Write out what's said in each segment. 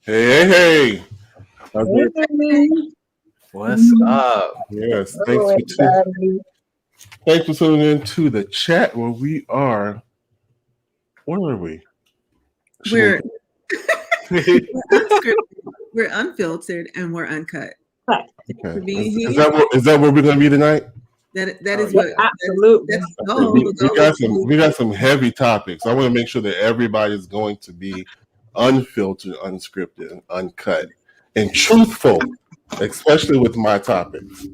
Hey. What's up? Yes, thanks for tuning in to the chat where we are. Where are we? We're we're unfiltered and we're uncut. Okay. Is that where we're going to be tonight? That is what absolutely. We got some heavy topics. I want to make sure that everybody's going to be unfiltered, unscripted, uncut, and truthful, especially with my topics.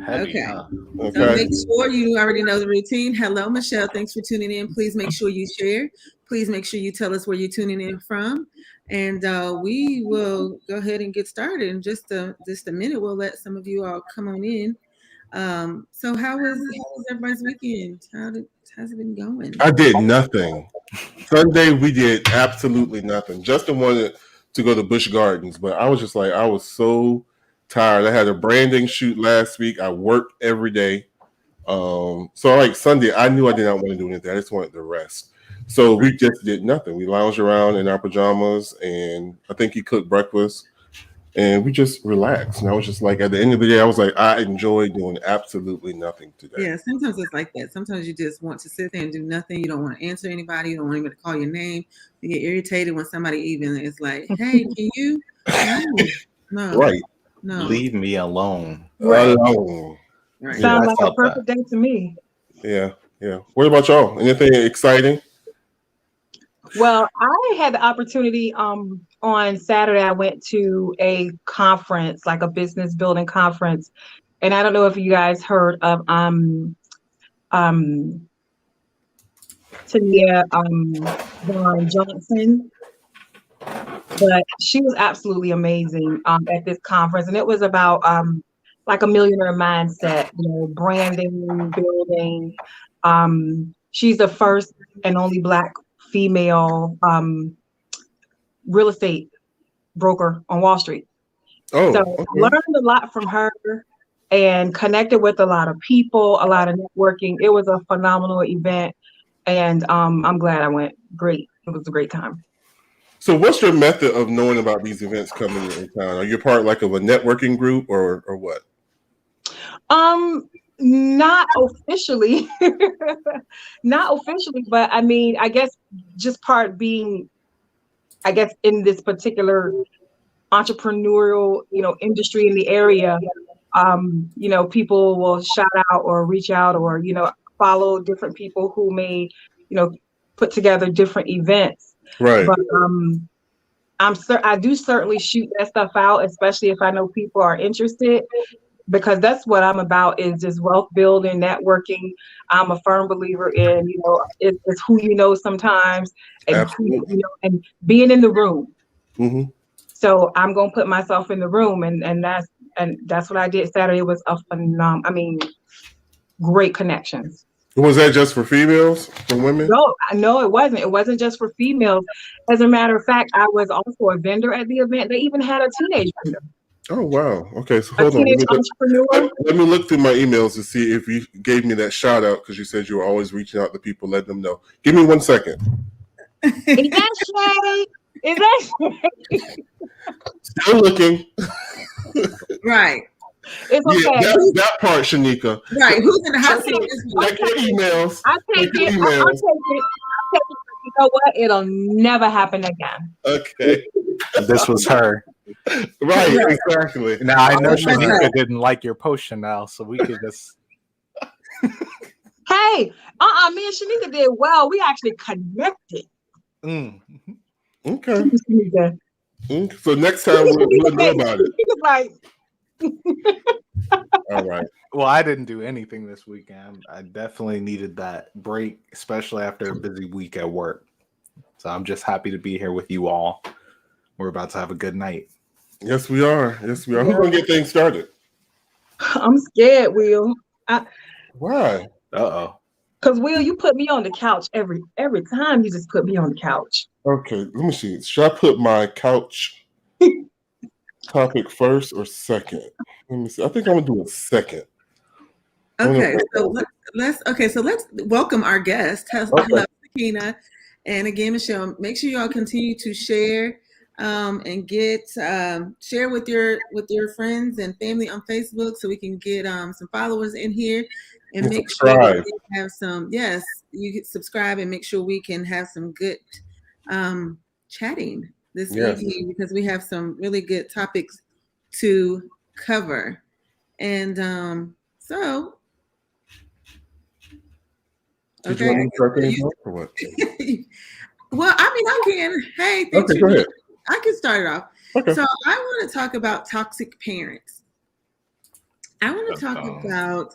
Okay. So make sure you already know the routine. Hello, Michelle. Thanks for tuning in. Please make sure you share. Please make sure you tell us where you're tuning in from. And we will go ahead and get started in just a minute. We'll let some of you all come on in. So how was everybody's weekend? How's it been going? I did nothing. Sunday we did absolutely nothing. Justin wanted to go to Busch Gardens, but I was just like, I was so tired. I had a branding shoot last week. I worked every day. So like Sunday, I knew I did not want to do anything. I just wanted to rest. So we just did nothing. We lounged around in our pajamas, and I think he cooked breakfast. And we just relaxed. And I was just like, at the end of the day, I was like, I enjoy doing absolutely nothing today. Yeah, sometimes it's like that. Sometimes you just want to sit there and do nothing. You don't want to answer anybody. You don't want anybody to call your name. You get irritated when somebody even is like, hey, can you? No. Right. No. Leave me alone. Alone. Right. Sounds like a perfect day to me. Yeah. What about y'all? Anything exciting? Well, I had the opportunity on Saturday. I went to a conference, like a business building conference, and I don't know if you guys heard of Tania Vaughn Johnson, but she was absolutely amazing at this conference, and it was about like a millionaire mindset, branding, building. She's the first and only Black female real estate broker on Wall Street. So I learned a lot from her and connected with a lot of people, a lot of networking. It was a phenomenal event, and I'm glad I went. Great. It was a great time. So what's your method of knowing about these events coming in town? Are you part like of a networking group or what? Not officially, but I mean, I guess just part being, I guess, in this particular entrepreneurial, industry in the area, people will shout out or reach out or, follow different people who may, put together different events. Right. But I do certainly shoot that stuff out, especially if I know people are interested. Because that's what I'm about, is just wealth building, networking. I'm a firm believer in, it's who you know sometimes, and and being in the room. Mm-hmm. So I'm gonna put myself in the room, and that's what I did Saturday. It was a great connections. Was that just for females, for women? No, it wasn't. It wasn't just for females. As a matter of fact, I was also a vendor at the event. They even had a teenage vendor. Oh, wow. Okay, so hold on. Let me look through my emails to see if you gave me that shout out, because you said you were always reaching out to people, letting them know. Give me 1 second. Is that Shay? Still looking. Right. It's okay. Yeah, that part, Shanika. Right. Who's in the hot seat? Like your emails. I'll take it. You know what? It'll never happen again. Okay. This was her. Right, exactly. Now I know Shanika didn't like your post, Chanel, so we could just Hey, me and Shanika did well. We actually connected. Okay. So next time we'll know about it. Like, all right. Well, I didn't do anything this weekend. I definitely needed that break, especially after a busy week at work. So I'm just happy to be here with you all. We're about to have a good night. Yes, we are. Yes, we are. Who's gonna get things started? I'm scared, Will. Why? Uh-oh. Because Will, you put me on the couch every time. You just put me on the couch. Okay, let me see. Should I put my couch topic first or second? Let me see. I think I'm gonna do it second. Okay, so let's welcome our guest. Hello, Sakina, and again, Michelle. Make sure y'all continue to share and share with your friends and family on Facebook, so we can get some followers in here, and make sure that we have some. Yes, you can subscribe and make sure we can have some good chatting this evening, because we have some really good topics to cover, and so. Did you want me to start things off or what? Well, I mean, I can. Hey, thanks go ahead. I can start it off. Okay. So I want to talk about toxic parents. I want to talk about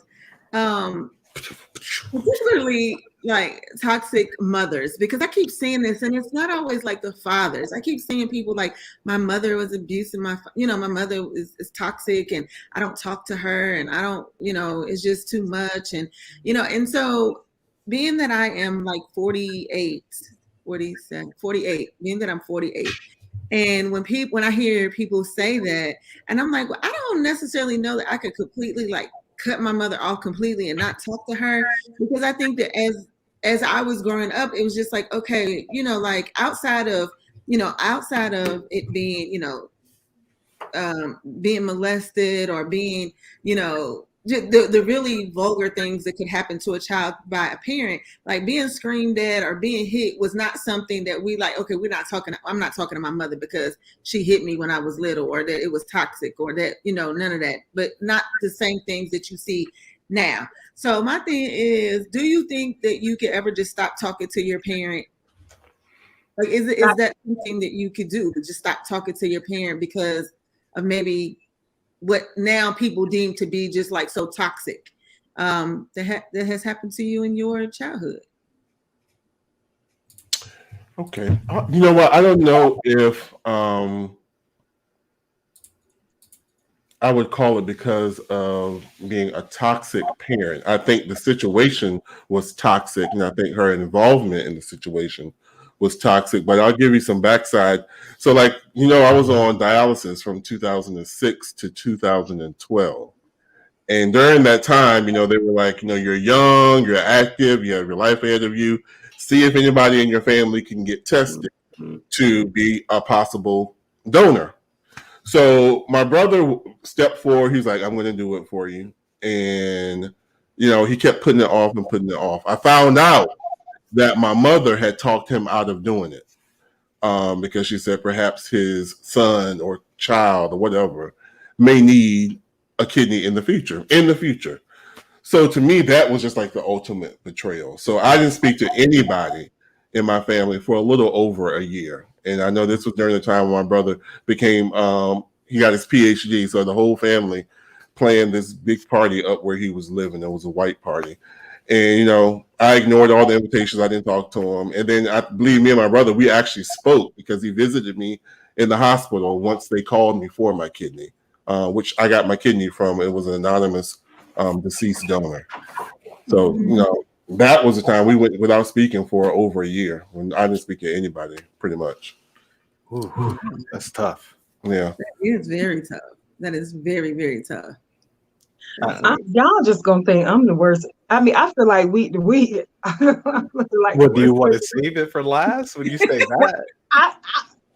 particularly like toxic mothers, because I keep seeing this, and it's not always like the fathers. I keep seeing people like, my mother was abusive. My mother is toxic, and I don't talk to her, and I don't, it's just too much, and and so. Being that I am like 48, being that I'm 48, and when I hear people say that, and I'm like, well, I don't necessarily know that I could completely like cut my mother off completely and not talk to her, because I think that as I was growing up, it was just like, okay, like outside of it being, being molested or being, the really vulgar things that could happen to a child by a parent, like being screamed at or being hit, was not something that we like, okay, I'm not talking to my mother because she hit me when I was little, or that it was toxic, or that, none of that, but not the same things that you see now. So my thing is, do you think that you could ever just stop talking to your parent? Like, is that something that you could do, to just stop talking to your parent because of maybe what now people deem to be just like so toxic, that has happened to you in your childhood? Okay. You know what? I don't know if I would call it because of being a toxic parent. I think the situation was toxic, and I think her involvement in the situation was toxic, but I'll give you some backside. So I was on dialysis from 2006 to 2012. And during that time, they were like, you're young, you're active, you have your life ahead of you. See if anybody in your family can get tested to be a possible donor. So my brother stepped forward. He's like, I'm going to do it for you. And, he kept putting it off and putting it off. I found out that my mother had talked him out of doing it, because she said perhaps his son or child or whatever may need a kidney in the future. So to me, that was just like the ultimate betrayal. So I didn't speak to anybody in my family for a little over a year. And I know this was during the time when my brother became, he got his PhD. So the whole family planned this big party up where he was living. It was a white party. And, I ignored all the invitations. I didn't talk to him. And then I believe me and my brother, we actually spoke because he visited me in the hospital once they called me for my kidney, which I got my kidney from. It was an anonymous deceased donor. So, that was the time we went without speaking for over a year, when I didn't speak to anybody, pretty much. Ooh, that's tough. Yeah. That is very tough. That is very, very tough. Y'all just gonna think I'm the worst. I mean, I feel like we like, well, do you want to save it for last when you say that?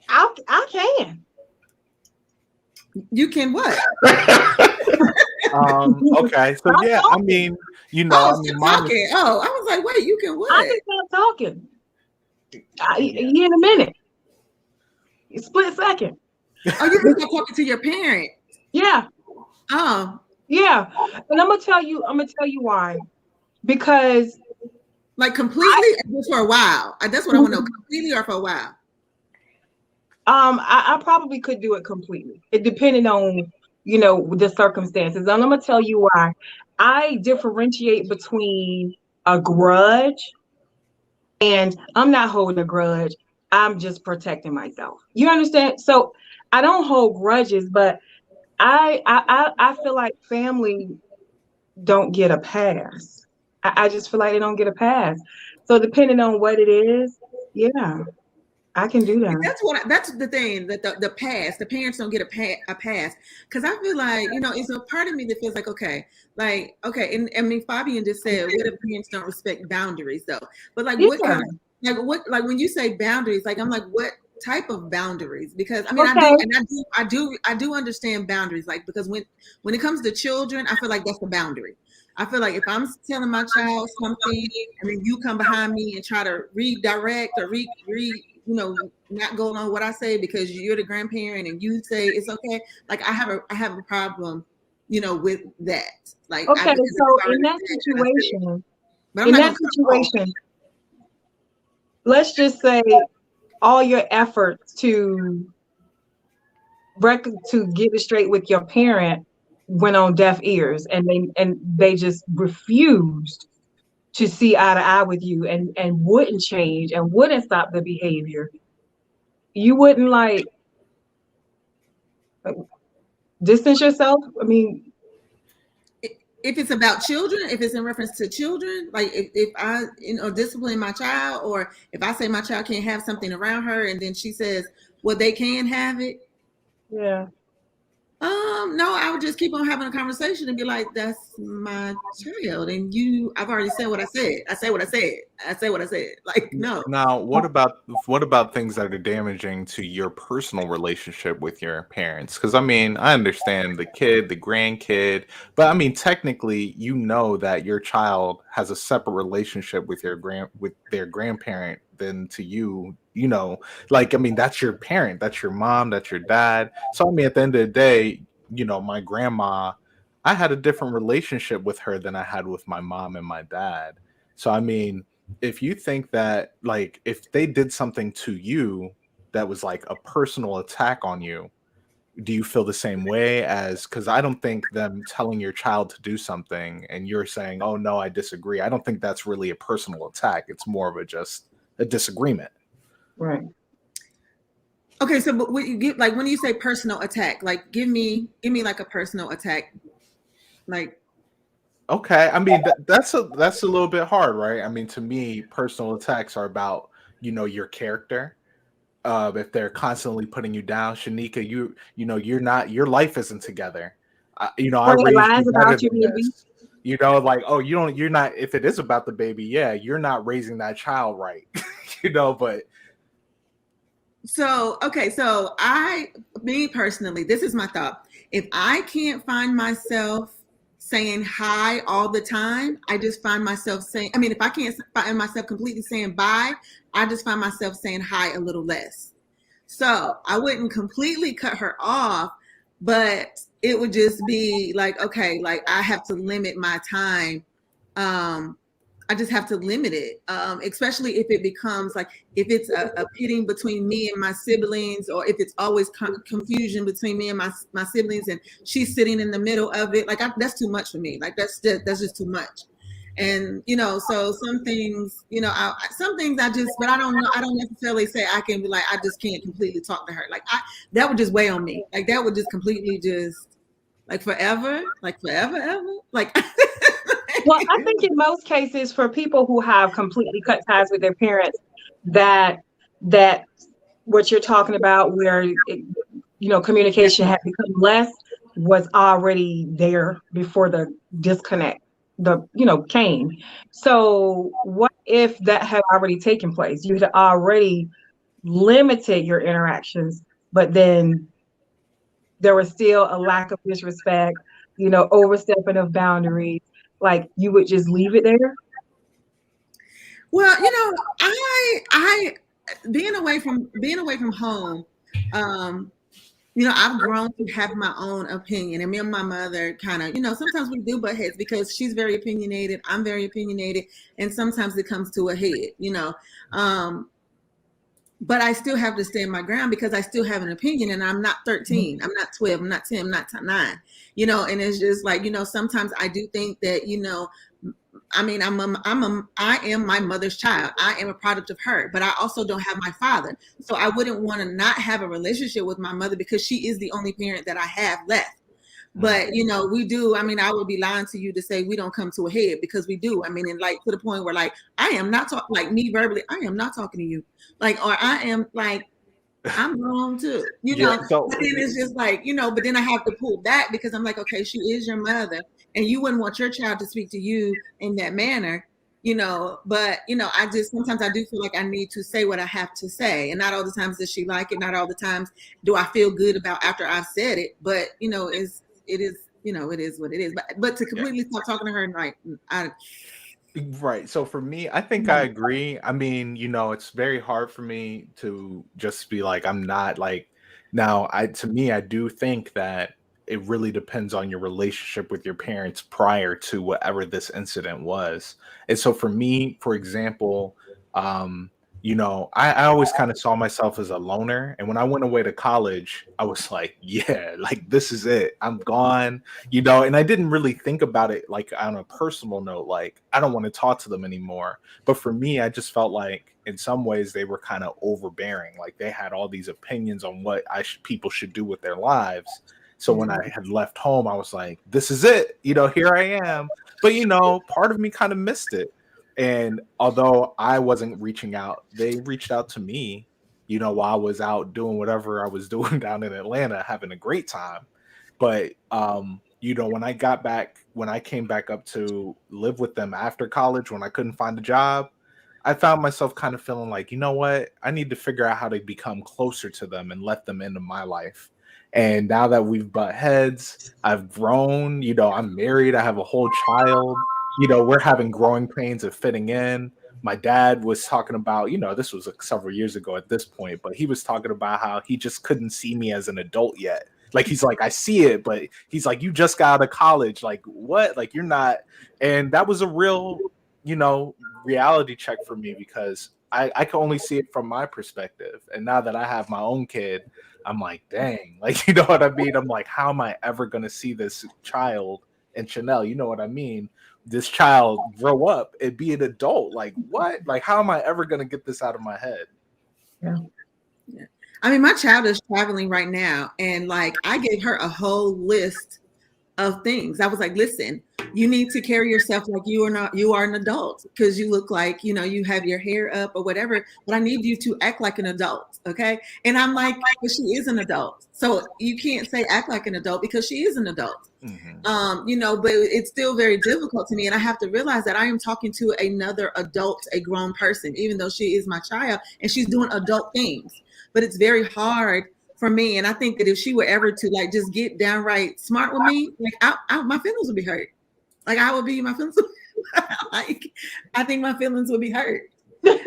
I can. You can what? Okay, so yeah, I mean, talking. Oh, I was like, wait, you can what? I can stop talking. In a minute. Split second. Oh, you can stop talking to your parent? Yeah. Oh. Yeah, and I'm gonna tell you why. Because like completely just for a while. That's what I want to know. Completely or for a while? I probably could do it completely. It depending on, the circumstances. And I'm gonna tell you why. I differentiate between a grudge and I'm not holding a grudge. I'm just protecting myself. You understand? So I don't hold grudges, but I feel like family don't get a pass. I just feel like they don't get a pass. So depending on what it is, yeah, I can do that. That's the thing, that the parents don't get a pass, because I feel like, it's a part of me that feels like, okay, and I mean, Fabian just said, what if parents don't respect boundaries though? But like, what kind of, like when you say boundaries, like I'm like, what type of boundaries? Because I mean, I do understand boundaries, like, because when it comes to children, I feel like that's the boundary. I feel like if I'm telling my child something and then you come behind me and try to redirect or not go along with what I say because you're the grandparent and you say it's okay, like I have a problem, with that. Like, okay, so in that situation, let's just say all your efforts to get it straight with your parent went on deaf ears, and they just refused to see eye to eye with you and wouldn't change and wouldn't stop the behavior. You wouldn't like distance yourself? I mean, if it's about children, if it's in reference to children, like if I discipline my child, or if I say my child can't have something around her and then she says, well, they can have it. Yeah. No, I would just keep on having a conversation and be like, that's my child. And I've already said what I said. I say what I said. I say what I said. Like, no. Now, what about things that are damaging to your personal relationship with your parents? Because I mean, I understand the kid, the grandkid, but I mean, technically, that your child has a separate relationship with their grandparent than to you. Like, I mean, that's your parent, that's your mom, that's your dad. So I mean, at the end of the day, my grandma, I had a different relationship with her than I had with my mom and my dad. So I mean, if you think that, like, if they did something to you that was like a personal attack on you, do you feel the same way as, because I don't think them telling your child to do something and you're saying, oh no, I disagree, I don't think that's really a personal attack. It's more of just a disagreement. Right. Okay, so but what you get, like, when you say personal attack, like give me like a personal attack, like. Okay, I mean that's a little bit hard, right? I mean, to me, personal attacks are about your character. If they're constantly putting you down, Shanika, you're not, your life isn't together. I raised you better than this. Like, oh, you're not. If it is about the baby, yeah, you're not raising that child right, But so okay, so me personally, this is my thought. If I can't find myself saying hi all the time, I just find myself saying, I mean, if I can't find myself completely saying bye, I just find myself saying hi a little less. So I wouldn't completely cut her off, but it would just be like, okay, like I have to limit my time. I just have to limit it, especially if it becomes like, if it's a pitting between me and my siblings, or if it's always confusion between me and my siblings and she's sitting in the middle of it. Like, that's too much for me. Like, that's just too much. And, so some things, some things but I don't know. I don't necessarily say I can be like, I just can't completely talk to her. Like, that would just weigh on me. Like, that would just completely just forever, ever. Like, well, I think in most cases, for people who have completely cut ties with their parents, that what you're talking about, where communication had become less, was already there before the disconnect came. So what if that had already taken place? You had already limited your interactions, but then there was still a lack of disrespect, overstepping of boundaries. Like, you would just leave it there? Well, I being away from home, I've grown to have my own opinion, and me and my mother kind of, sometimes we do butt heads because she's very opinionated, I'm very opinionated, and sometimes it comes to a head. But I still have to stand my ground because I still have an opinion, and I'm not 13, I'm not 12, I'm not 10, I'm not 9, and it's just like, sometimes I do think that, I mean, I am my mother's child. I am a product of her, but I also don't have my father. So I wouldn't want to not have a relationship with my mother because she is the only parent that I have left. But, we do. I mean, I would be lying to you to say we don't come to a head, because we do. I mean, and like to the point where like, I am not talking, like me verbally, I am not talking to you. Like, or I am like, I'm wrong too, So, but then it's just like, but then I have to pull back because I'm like, okay, she is your mother and you wouldn't want your child to speak to you in that manner, but I just, sometimes I do feel like I need to say what I have to say, and not all the times does she like it, not all the times do I feel good about after I've said it, but it is what it is. But to completely stop talking to her, like, right. So for me, I think I agree. I mean, it's very hard for me to just be like, I'm not like, now to me, I do think that it really depends on your relationship with your parents prior to whatever this incident was. And so for me, for example, I always kind of saw myself as a loner. And when I went away to college, I was like, yeah, like this is it. I'm gone, and I didn't really think about it like on a personal note, like I don't want to talk to them anymore. But for me, I just felt like in some ways they were kind of overbearing. Like they had all these opinions on what people should do with their lives. So when I had left home, I was like, this is it, here I am. But, part of me kind of missed it. And although I wasn't reaching out, they reached out to me, while I was out doing whatever I was doing down in Atlanta, having a great time. But, when I came back up to live with them after college, when I couldn't find a job, I found myself kind of feeling like, you know what, I need to figure out how to become closer to them and let them into my life. And now that we've butt heads, I've grown, I'm married, I have a whole child, we're having growing pains of fitting in. My dad was talking about, this was several years ago at this point, but he was talking about how he just couldn't see me as an adult yet. Like, he's like, I see it, but he's like, you just got out of college. Like, what? Like, you're not. And that was a real, reality check for me, because I can only see it from my perspective. And now that I have my own kid, I'm like, dang, like, you know what I mean? I'm like, how am I ever going to see this child, and Chanel, you know what I mean? This child grow up and be an adult. Like, what? Like, how am I ever going to get this out of my head? Yeah. I mean, my child is traveling right now, and like, I gave her a whole list of things. I was like, listen, you need to carry yourself like you are an adult, because you look like, you have your hair up or whatever, but I need you to act like an adult. Okay. And I'm like, well, she is an adult. So you can't say act like an adult, because she is an adult. But it's still very difficult to me. And I have to realize that I am talking to another adult, a grown person, even though she is my child and she's doing adult things. But it's very hard for me. And I think that if she were ever to like just get downright smart with me, like my feelings would be hurt. Like my feelings like, I think my feelings would be hurt. But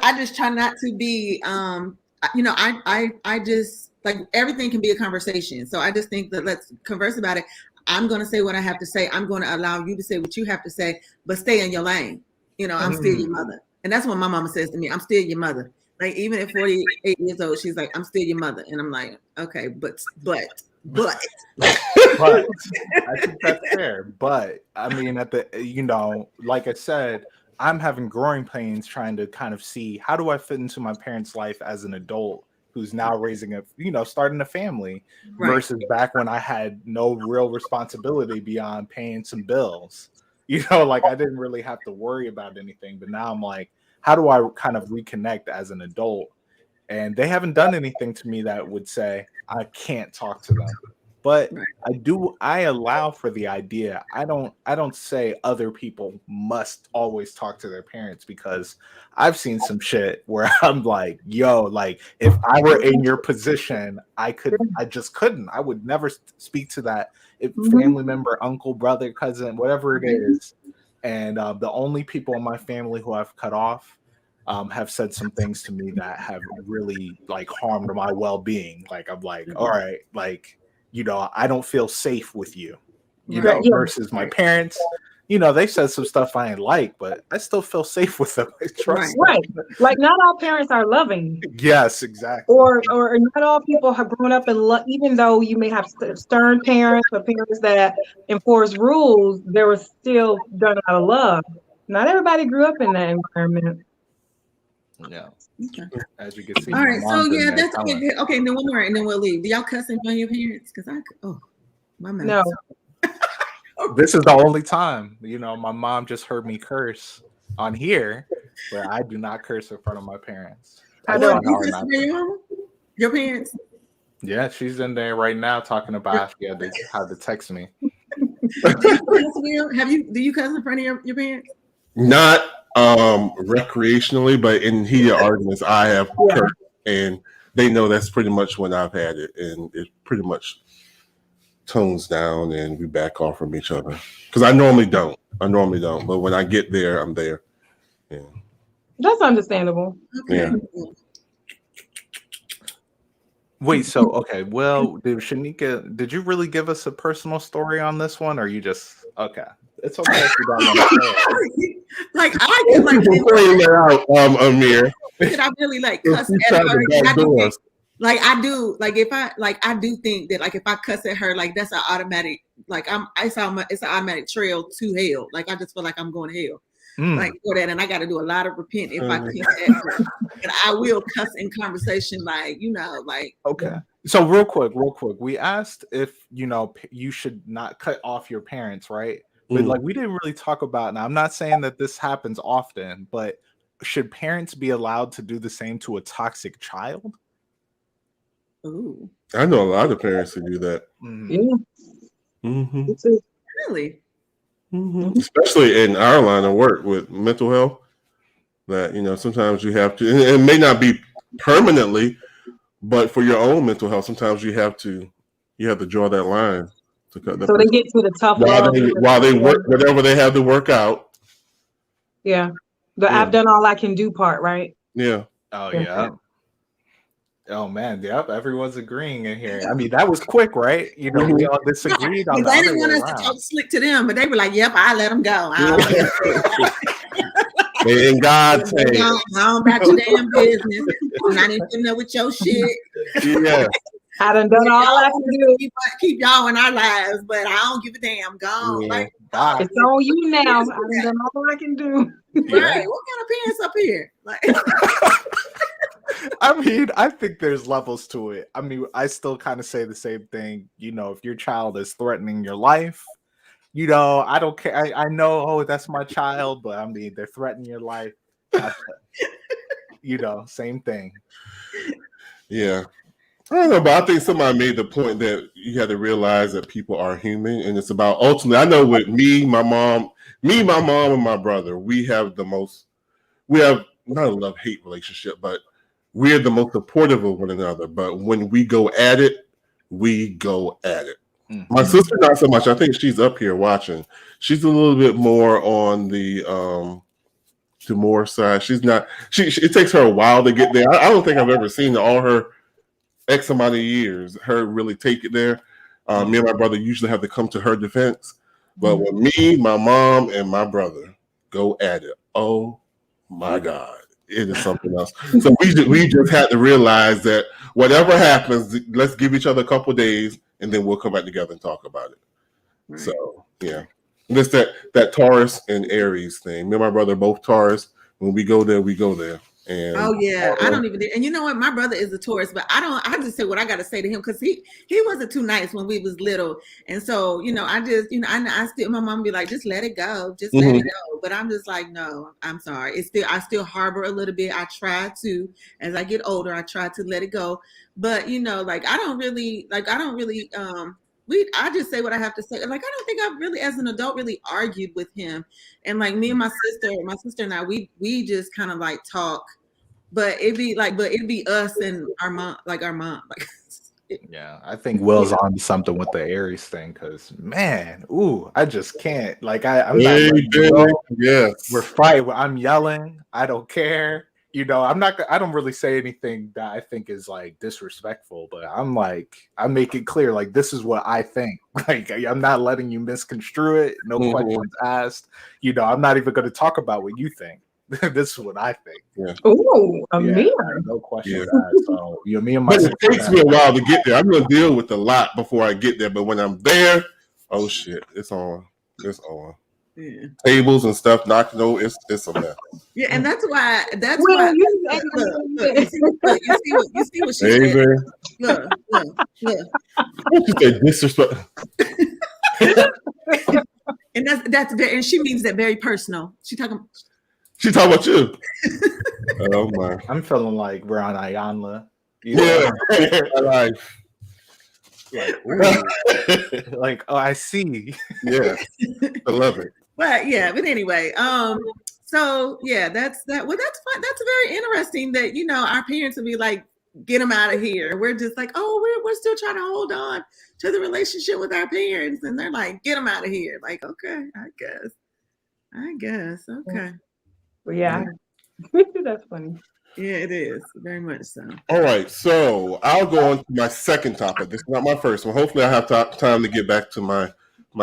I just try not to be, I just, like, everything can be a conversation. So I just think that let's converse about it. I'm going to say what I have to say. I'm going to allow you to say what you have to say, but stay in your lane. I'm still your mother. And that's what my mama says to me. I'm still your mother. Like, even at 48 years old, she's like, I'm still your mother. And I'm like, okay, but I think that's fair. But I mean, like I said, I'm having growing pains trying to kind of see, how do I fit into my parents' life as an adult who's now raising starting a family, right, versus back when I had no real responsibility beyond paying some bills. Like, I didn't really have to worry about anything. But now I'm like, how do I kind of reconnect as an adult? And they haven't done anything to me that would say I can't talk to them. But I allow for the idea. I don't say other people must always talk to their parents, because I've seen some shit where I'm like, yo, like, if I were in your position, I just couldn't. I would never speak to that family member, uncle, brother, cousin, whatever it is. And the only people in my family who I've cut off, have said some things to me that have really like harmed my well-being. Like I'm like, all right, like, you know, I don't feel safe with you, you know, versus my parents. You know, they said some stuff I ain't like, but I still feel safe with them. I trust them. Right. Like not all parents are loving. Yes, exactly. Or not all people have grown up in love, even though you may have stern parents or parents that enforce rules, they were still done out of love. Not everybody grew up in that environment. Yeah. Okay. As you can see. All right. So yeah, that's okay. Okay, then one more, and then we'll leave. Do y'all cuss in front of your parents? Because my mouth. No. This is the only time, you know, my mom just heard me curse on here, but I do not curse in front of my parents. I don't. You cuss in front of your mama? Your parents? Yeah, she's in there right now talking about how to text me. Do you cuss in front of your parents? Not recreationally, but in heated arguments, I have cursed, and they know that's pretty much when I've had it, and it pretty much tones down, and we back off from each other. Because I normally don't, but when I get there, I'm there. Yeah, that's understandable. Okay. Yeah. Wait, so okay, well, did you really give us a personal story on this one, or you just okay? It's okay if you don't want to. Like I could like Amir. Could I really like cuss at her? Like I do, like if I do think that like if I cuss at her, like that's an automatic, like it's an automatic trail to hell. Like I just feel like I'm going to hell. Like for that, and I got to do a lot of repent if I cuss at her. But I will cuss in conversation, like you know, like okay. So real quick, we asked if you know you should not cut off your parents, right? But like we didn't really talk about. Now I'm not saying that this happens often, but should parents be allowed to do the same to a toxic child? Ooh. I know a lot of parents who do that. Yeah. Mm-hmm. Really? Mm-hmm. Especially in our line of work with mental health, that you know sometimes you have to, and it may not be permanently, but for your own mental health, sometimes you have to draw that line to cut. So they get to the tough while they work whatever they have to work out. Yeah, I've done all I can do part, right? Yeah. Oh yeah. Oh man, yep, everyone's agreeing in here. I mean, that was quick, right? You know, we all disagreed on that. They didn't want us to talk slick to them, but they were like, "Yep, I let them go." In God's name, I don't about your damn business. I'm not even know with your shit. Yeah, I done all I can do. Keep y'all in our lives, but I don't give a damn. Gone. Yeah. Like, it's on you now. I done all I can do. Right? What kind of parents up here? Like. I mean, I think there's levels to it. I mean, I still kind of say the same thing. You know, if your child is threatening your life, you know, I don't care. I know, oh, that's my child, but I mean, they're threatening your life. You know, same thing. Yeah. I don't know, but I think somebody made the point that you have to realize that people are human, and it's about ultimately. I know with my mom, and my brother, we have not a love-hate relationship, but we're the most supportive of one another. But when we go at it, we go at it. Mm-hmm. My sister, not so much. I think she's up here watching. She's a little bit more on the Demore side. She's not. It takes her a while to get there. I don't think I've ever seen all her X amount of years her really take it there. Me and my brother usually have to come to her defense. But when me, my mom, and my brother go at it, oh my God. It is something else. So we just had to realize that whatever happens, let's give each other a couple of days, and then we'll come back together and talk about it. Right. So yeah, just that Taurus and Aries thing. Me and my brother are both Taurus. When we go there, we go there. And oh yeah, I don't even. And you know what? My brother is a Taurus, but I just say what I got to say to him because he wasn't too nice when we was little, and so you know I just I still my mom be like just let it go, just let it go. But I'm just like no, I'm sorry. I still harbor a little bit. I try to as I get older, I try to let it go. But you know, like I don't really. I just say what I have to say. Like I don't think I've really, as an adult, really argued with him. And like me and my sister and I, we just kind of like talk. But it'd be us and our mom. Like, yeah, I think Will's on to something with the Aries thing because man, I just can't. Like I'm not. Yes, we're fighting. I'm yelling. I don't care. you know, I don't really say anything that I think is like disrespectful, but I make it clear, like, this is what I think. Like, I'm not letting you misconstrue it. No questions asked. You know, I'm not even going to talk about what you think. This is what I think. Yeah. Ooh, Amir. No questions asked. So, you know, me and my But it takes me a while to get there. I'm going to deal with a lot before I get there. But when I'm there, oh shit, it's on. It's on. Yeah. Tables and stuff knocking over. It's a mess. Yeah, and that's why. Well, Look, you see what she Hey, said. Look. What you say, disrespect? And that's very, and she means that very personal. She talking about you. Oh my! I'm feeling like we're on Ayanla. Yeah, life. Like, oh, I see. Yeah, I love it. But anyway, so yeah, that's that. Well, that's fun. That's very interesting that, you know, our parents would be like, get them out of here. We're just like, oh, we're still trying to hold on to the relationship with our parents, and they're like, get them out of here. Like, okay, I guess, okay. Well, yeah, that's funny. Yeah, it is very much so. All right, so I'll go on to my second topic. This is not my first one. Hopefully, I have time to get back to my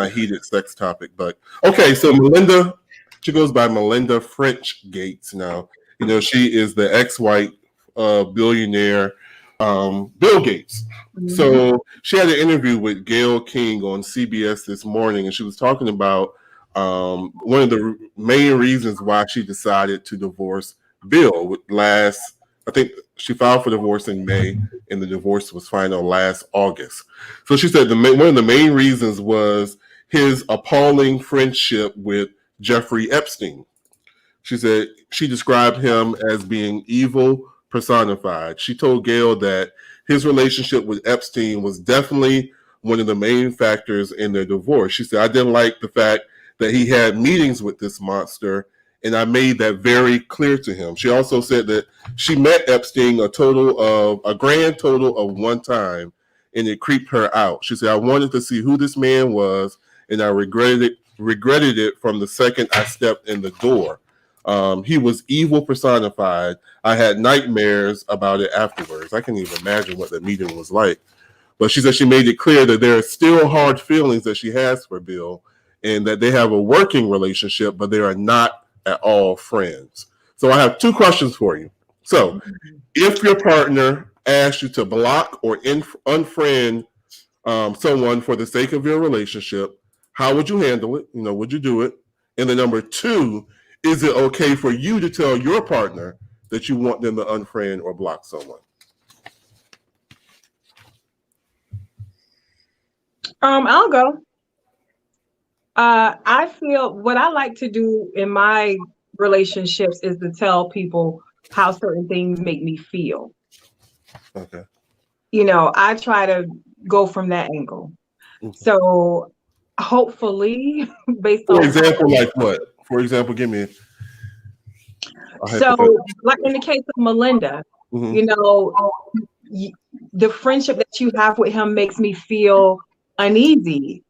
heated sex topic. But okay, so Melinda, she goes by Melinda French Gates now. You know, she is the ex-wife billionaire Bill Gates. Mm-hmm. So she had an interview with Gayle King on CBS this morning, and she was talking about one of the main reasons why she decided to divorce Bill. I think she filed for divorce in May, and the divorce was final last August. So she said one of the main reasons was his appalling friendship with Jeffrey Epstein. She said she described him as being evil personified. She told Gayle that his relationship with Epstein was definitely one of the main factors in their divorce. She said, I didn't like the fact that he had meetings with this monster, and I made that very clear to him. She also said that she met Epstein a grand total of one time, and it creeped her out. She said, I wanted to see who this man was, and I regretted it from the second I stepped in the door. He was evil personified. I had nightmares about it afterwards. I can't even imagine what the meeting was like. But she said she made it clear that there are still hard feelings that she has for Bill, and that they have a working relationship, but they are not at all friends. So I have two questions for you. So if your partner asks you to block or unfriend someone for the sake of your relationship, how would you handle it? You know, would you do it? And then number two, is it okay for you to tell your partner that you want them to unfriend or block someone? I'll go. I feel what I like to do in my relationships is to tell people how certain things make me feel. Okay. You know, I try to go from that angle. Mm-hmm. So hopefully, based on. For example, like what? For example, give me. So, like in the case of Melinda, mm-hmm. You know, the friendship that you have with him makes me feel uneasy.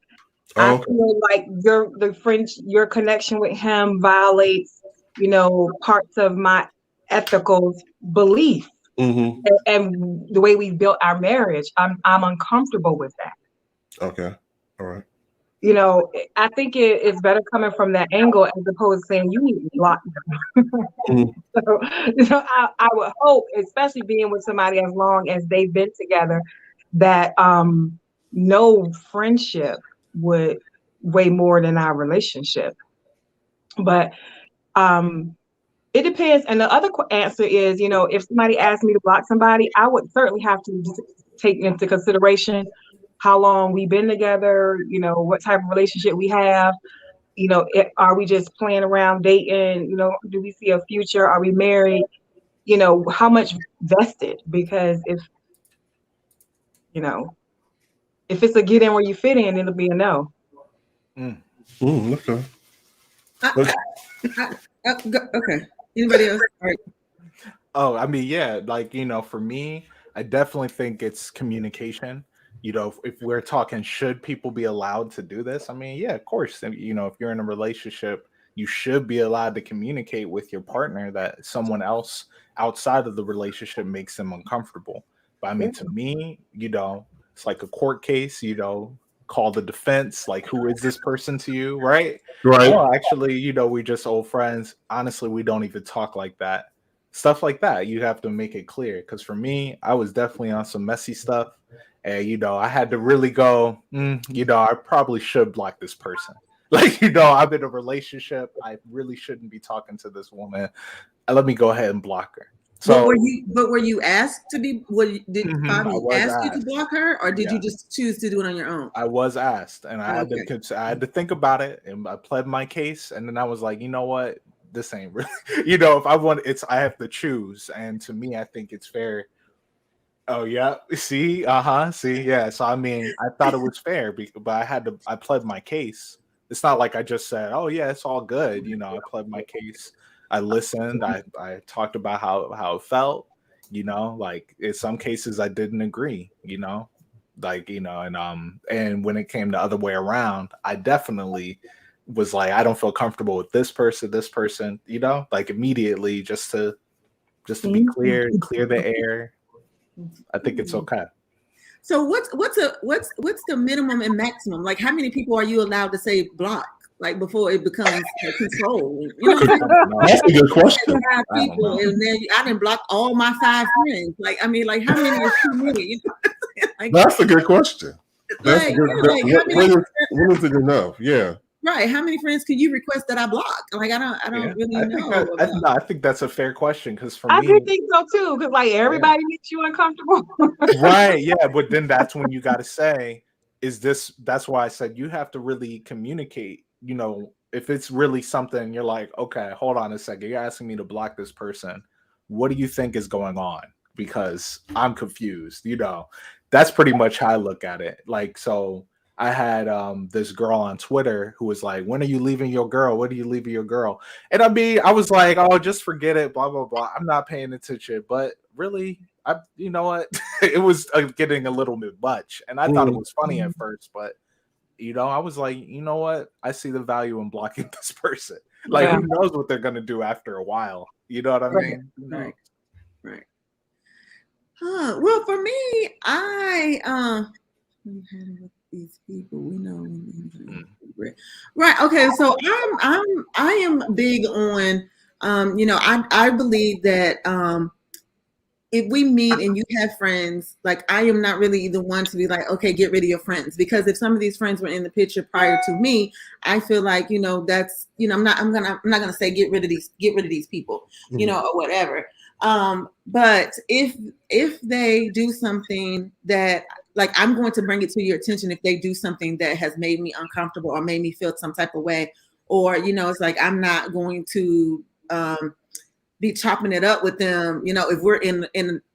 I feel like your connection with him violates, you know, parts of my ethical belief, mm-hmm. and the way we built our marriage. I'm uncomfortable with that. Okay, all right. You know, I think it's better coming from that angle as opposed to saying you need to block them. Mm-hmm. So, you know, I would hope, especially being with somebody as long as they've been together, that no friendship would weigh more than our relationship. But it depends. And the other answer is, you know, if somebody asked me to block somebody, I would certainly have to take into consideration how long we've been together, you know, what type of relationship we have, you know, are we just playing around dating, you know, do we see a future, are we married, you know, how much vested, because if, you know, if it's a get in where you fit in, it'll be a no. Okay. Okay. Anybody else? All right. Oh, I mean, yeah, like, you know, for me, I definitely think it's communication. You know, if we're talking, should people be allowed to do this? I mean, yeah, of course. You know, if you're in a relationship, you should be allowed to communicate with your partner that someone else outside of the relationship makes them uncomfortable. But I mean, to me, it's like a court case, call the defense, like, who is this person to you, right? Right. Oh, actually, we just old friends. Honestly, we don't even talk like that. Stuff like that, you have to make it clear. Because for me, I was definitely on some messy stuff. And, I had to really go, I probably should block this person. Like, I'm in a relationship. I really shouldn't be talking to this woman. Let me go ahead and block her. So, were you asked to be? Did Fabi ask you to block her, or did you just choose to do it on your own? I was asked, and I had to think about it, and I pled my case, and then I was like, you know what, this ain't really, if I want, I have to choose, and to me, I think it's fair. Oh yeah, see, yeah. So I mean, I thought it was fair, but I pled my case. It's not like I just said, oh yeah, it's all good. I pled my case. I listened. I talked about how it felt. Like in some cases I didn't agree. And when it came the other way around, I definitely was like, I don't feel comfortable with this person, like immediately just to be clear the air. I think it's okay. So what's the minimum and maximum? Like, how many people are you allowed to say block? Like, before it becomes control? That's a good question. People, and then I didn't block all my 5 friends. Like, I mean, like, how many is too many? Like, that's a good question. When is it enough? Yeah. Right. How many friends could you request that I block? Like, I don't really know. I think that's a fair question, because for me, I do think so too. Because like everybody makes you uncomfortable. Right. Yeah. But then that's when you got to say, that's why I said you have to really communicate. If it's really something you're like, okay, hold on a second, you're asking me to block this person. What do you think is going on? Because I'm confused. That's pretty much how I look at it. Like, so I had this girl on Twitter who was like, when are you leaving your girl? When are you leaving your girl? And I was like, oh, just forget it, blah, blah, blah. I'm not paying attention. But really, you know what? It was getting a little bit much. And I thought it was funny at first, but I was like, you know what? I see the value in blocking this person. Like, who knows what they're going to do after a while? You know what I mean? Right. Well, for me, these people we know. Right. Okay. So I am big on, I believe that, if we meet and you have friends, like, I am not really the one to be like, okay, get rid of your friends, because if some of these friends were in the picture prior to me, I feel like, that's, I'm not gonna say get rid of these people, or whatever. But if they do something that, like, I'm going to bring it to your attention if they do something that has made me uncomfortable or made me feel some type of way, or, it's like, I'm not going to be chopping it up with them, if we're in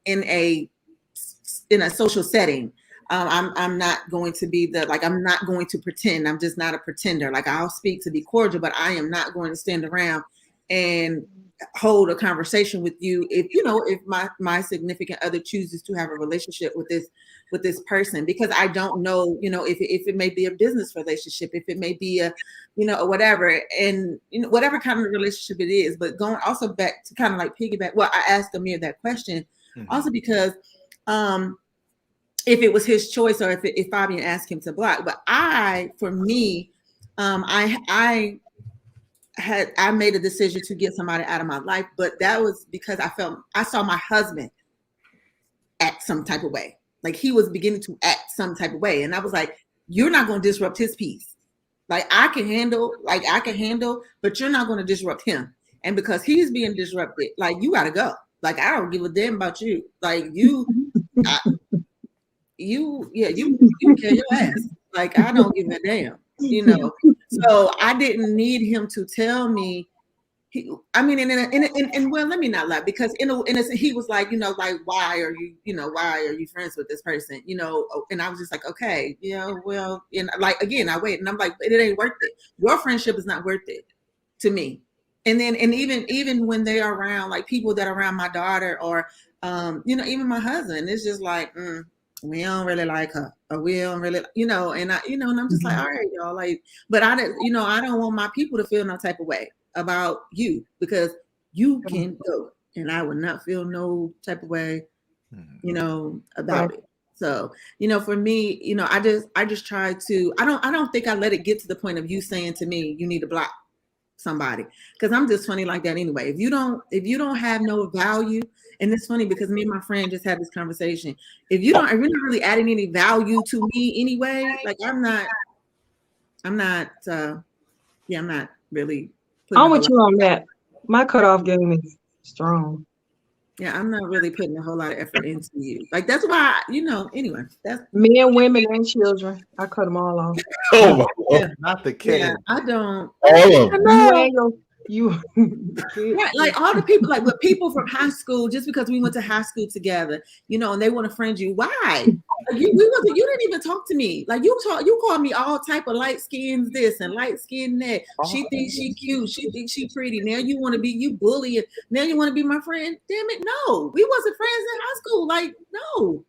a social setting. I'm not going to be I'm not going to pretend. I'm just not a pretender. Like, I'll speak to be cordial, but I am not going to stand around and hold a conversation with you if my significant other chooses to have a relationship with this person, because I don't know, if it may be a business relationship, if it may be a, or whatever, and whatever kind of relationship it is. But going also back to kind of like piggyback, well, I asked Amir that question also because if it was his choice, or if Fabian asked him to block. But for me, I made a decision to get somebody out of my life, but that was because I saw my husband act some type of way. Like, he was beginning to act some type of way. And I was like, you're not going to disrupt his peace. Like, I can handle, but you're not going to disrupt him. And because he's being disrupted, like, you got to go. Like, I don't give a damn about you. Like, you can kill your ass. Like, I don't give a damn, So I didn't need him to tell me. Well, let me not lie, because he was like, like, why are you friends with this person? And I was just like, okay, well, and like, again, I wait, and I'm like, it ain't worth it. Your friendship is not worth it to me. And then, and even when they are around, like, people that are around my daughter, or even my husband, it's just like, we don't really like her, we don't really, and I'm just like, all right, y'all, like, but I don't, I don't want my people to feel no type of way about you because you can go, and I would not feel no type of way, about it. So, for me, I just try to, I don't think I let it get to the point of you saying to me, you need to block somebody, because I'm just funny like that anyway. If you don't have no value, and it's funny because me and my friend just had this conversation. If you're not really adding any value to me anyway, like I'm not really. I'm with you on that. My cutoff game is strong. Yeah, I'm not really putting a whole lot of effort into you. Like that's why, anyway, that's men, women, and children. I cut them all off. Oh, yeah, not the kid. Yeah, I don't. All of them. You right, like all the people, like with people from high school, just because we went to high school together, and they want to friend you. Why? Like you didn't even talk to me. Like you called me all type of light skins this and light skin that. She thinks she cute. She thinks she pretty. Now you want to be you bullying. Now you want to be my friend. Damn it, no. We wasn't friends in high school. Like no.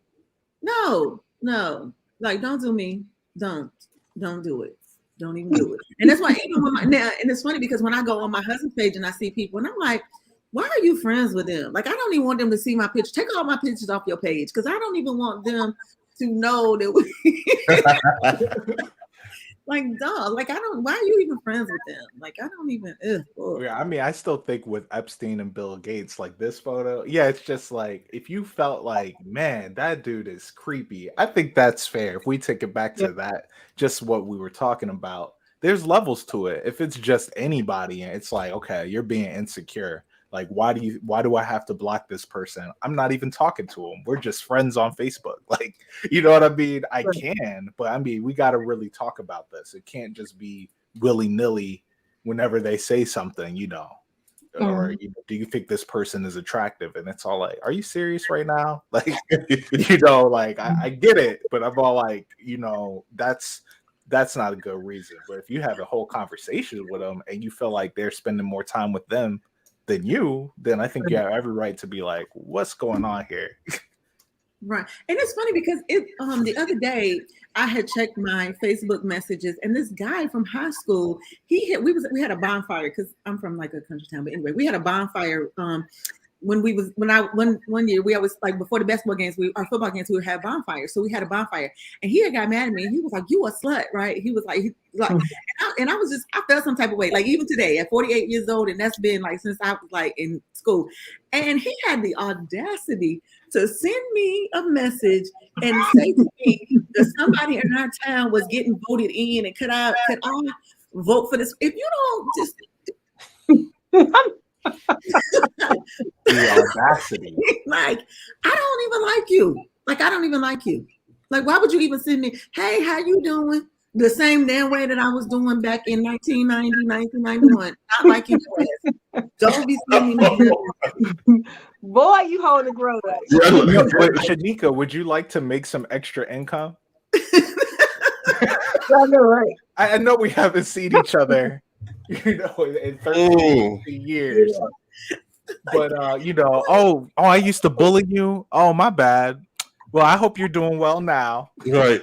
Like don't do me. Don't do it. Don't even do it. And that's why even when and it's funny because when I go on my husband's page and I see people and I'm like, why are you friends with them? Like I don't even want them to see my picture. Take all my pictures off your page because I don't even want them to know that we like dog. Like I don't. Why are you even friends with them? Like I don't even. Yeah, I mean, I still think with Epstein and Bill Gates, like this photo. Yeah, it's just like if you felt like, man, that dude is creepy. I think that's fair. If we take it back to that, just what we were talking about. There's levels to it. If it's just anybody, and it's like, okay, you're being insecure. Like, why do I have to block this person? I'm not even talking to him. We're just friends on Facebook. Like, you know what I mean? I can, but I mean, we got to really talk about this. It can't just be willy-nilly whenever they say something, or do you think this person is attractive? And it's all like, are you serious right now? Like, like I get it, but I'm all like, that's not a good reason. But if you have a whole conversation with them and you feel like they're spending more time with them than you, then I think you have every right to be like, what's going on here? Right. And it's funny because the other day I had checked my Facebook messages and this guy from high school, we had a bonfire because I'm from like a country town, but anyway, we had a bonfire one year we always like before the basketball games, our football games, we would have bonfires. So we had a bonfire and he had got mad at me. He was like, you a slut, right? He was like, and I felt some type of way, like even today at 48 years old. And that's been like, since I was like in school. And he had the audacity to send me a message and say to me that somebody in our town was getting voted in and could I vote for this? If you don't just the audacity. Like, I don't even like you. Like, I don't even like you. Like, why would you even send me, hey, how you doing? The same damn way that I was doing back in 1990, 1991. Not liking your ass. Don't be sending me. Boy, you holding the growth up. Shanika, would you like to make some extra income? Right. I know we haven't seen each other, in 13 years. But I used to bully you. Oh, my bad. Well, I hope you're doing well now. Right.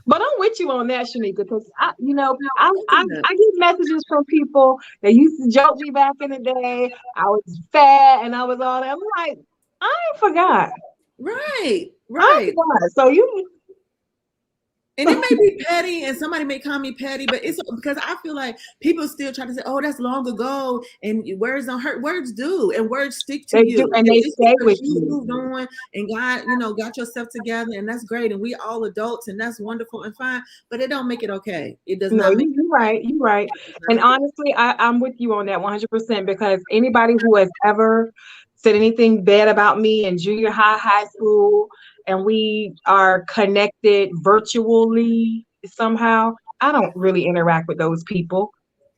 But I'm with you on that, Shanika, because I get messages from people that used to joke me back in the day. I was fat and I was all that. I'm like, I ain't forgot. Right. I ain't forgot. So you. And it may be petty, and somebody may call me petty, but it's because I feel like people still try to say, "Oh, that's long ago," and words don't hurt. Words do, and words stick to you. And they stay with you. Moved on and got yourself together, and that's great. And we all adults, and that's wonderful and fine. But it don't make it okay. It does not. You're right. You're right. And honestly, I'm with you on that 100% because anybody who has ever said anything bad about me in junior high school, and we are connected virtually somehow, I don't really interact with those people.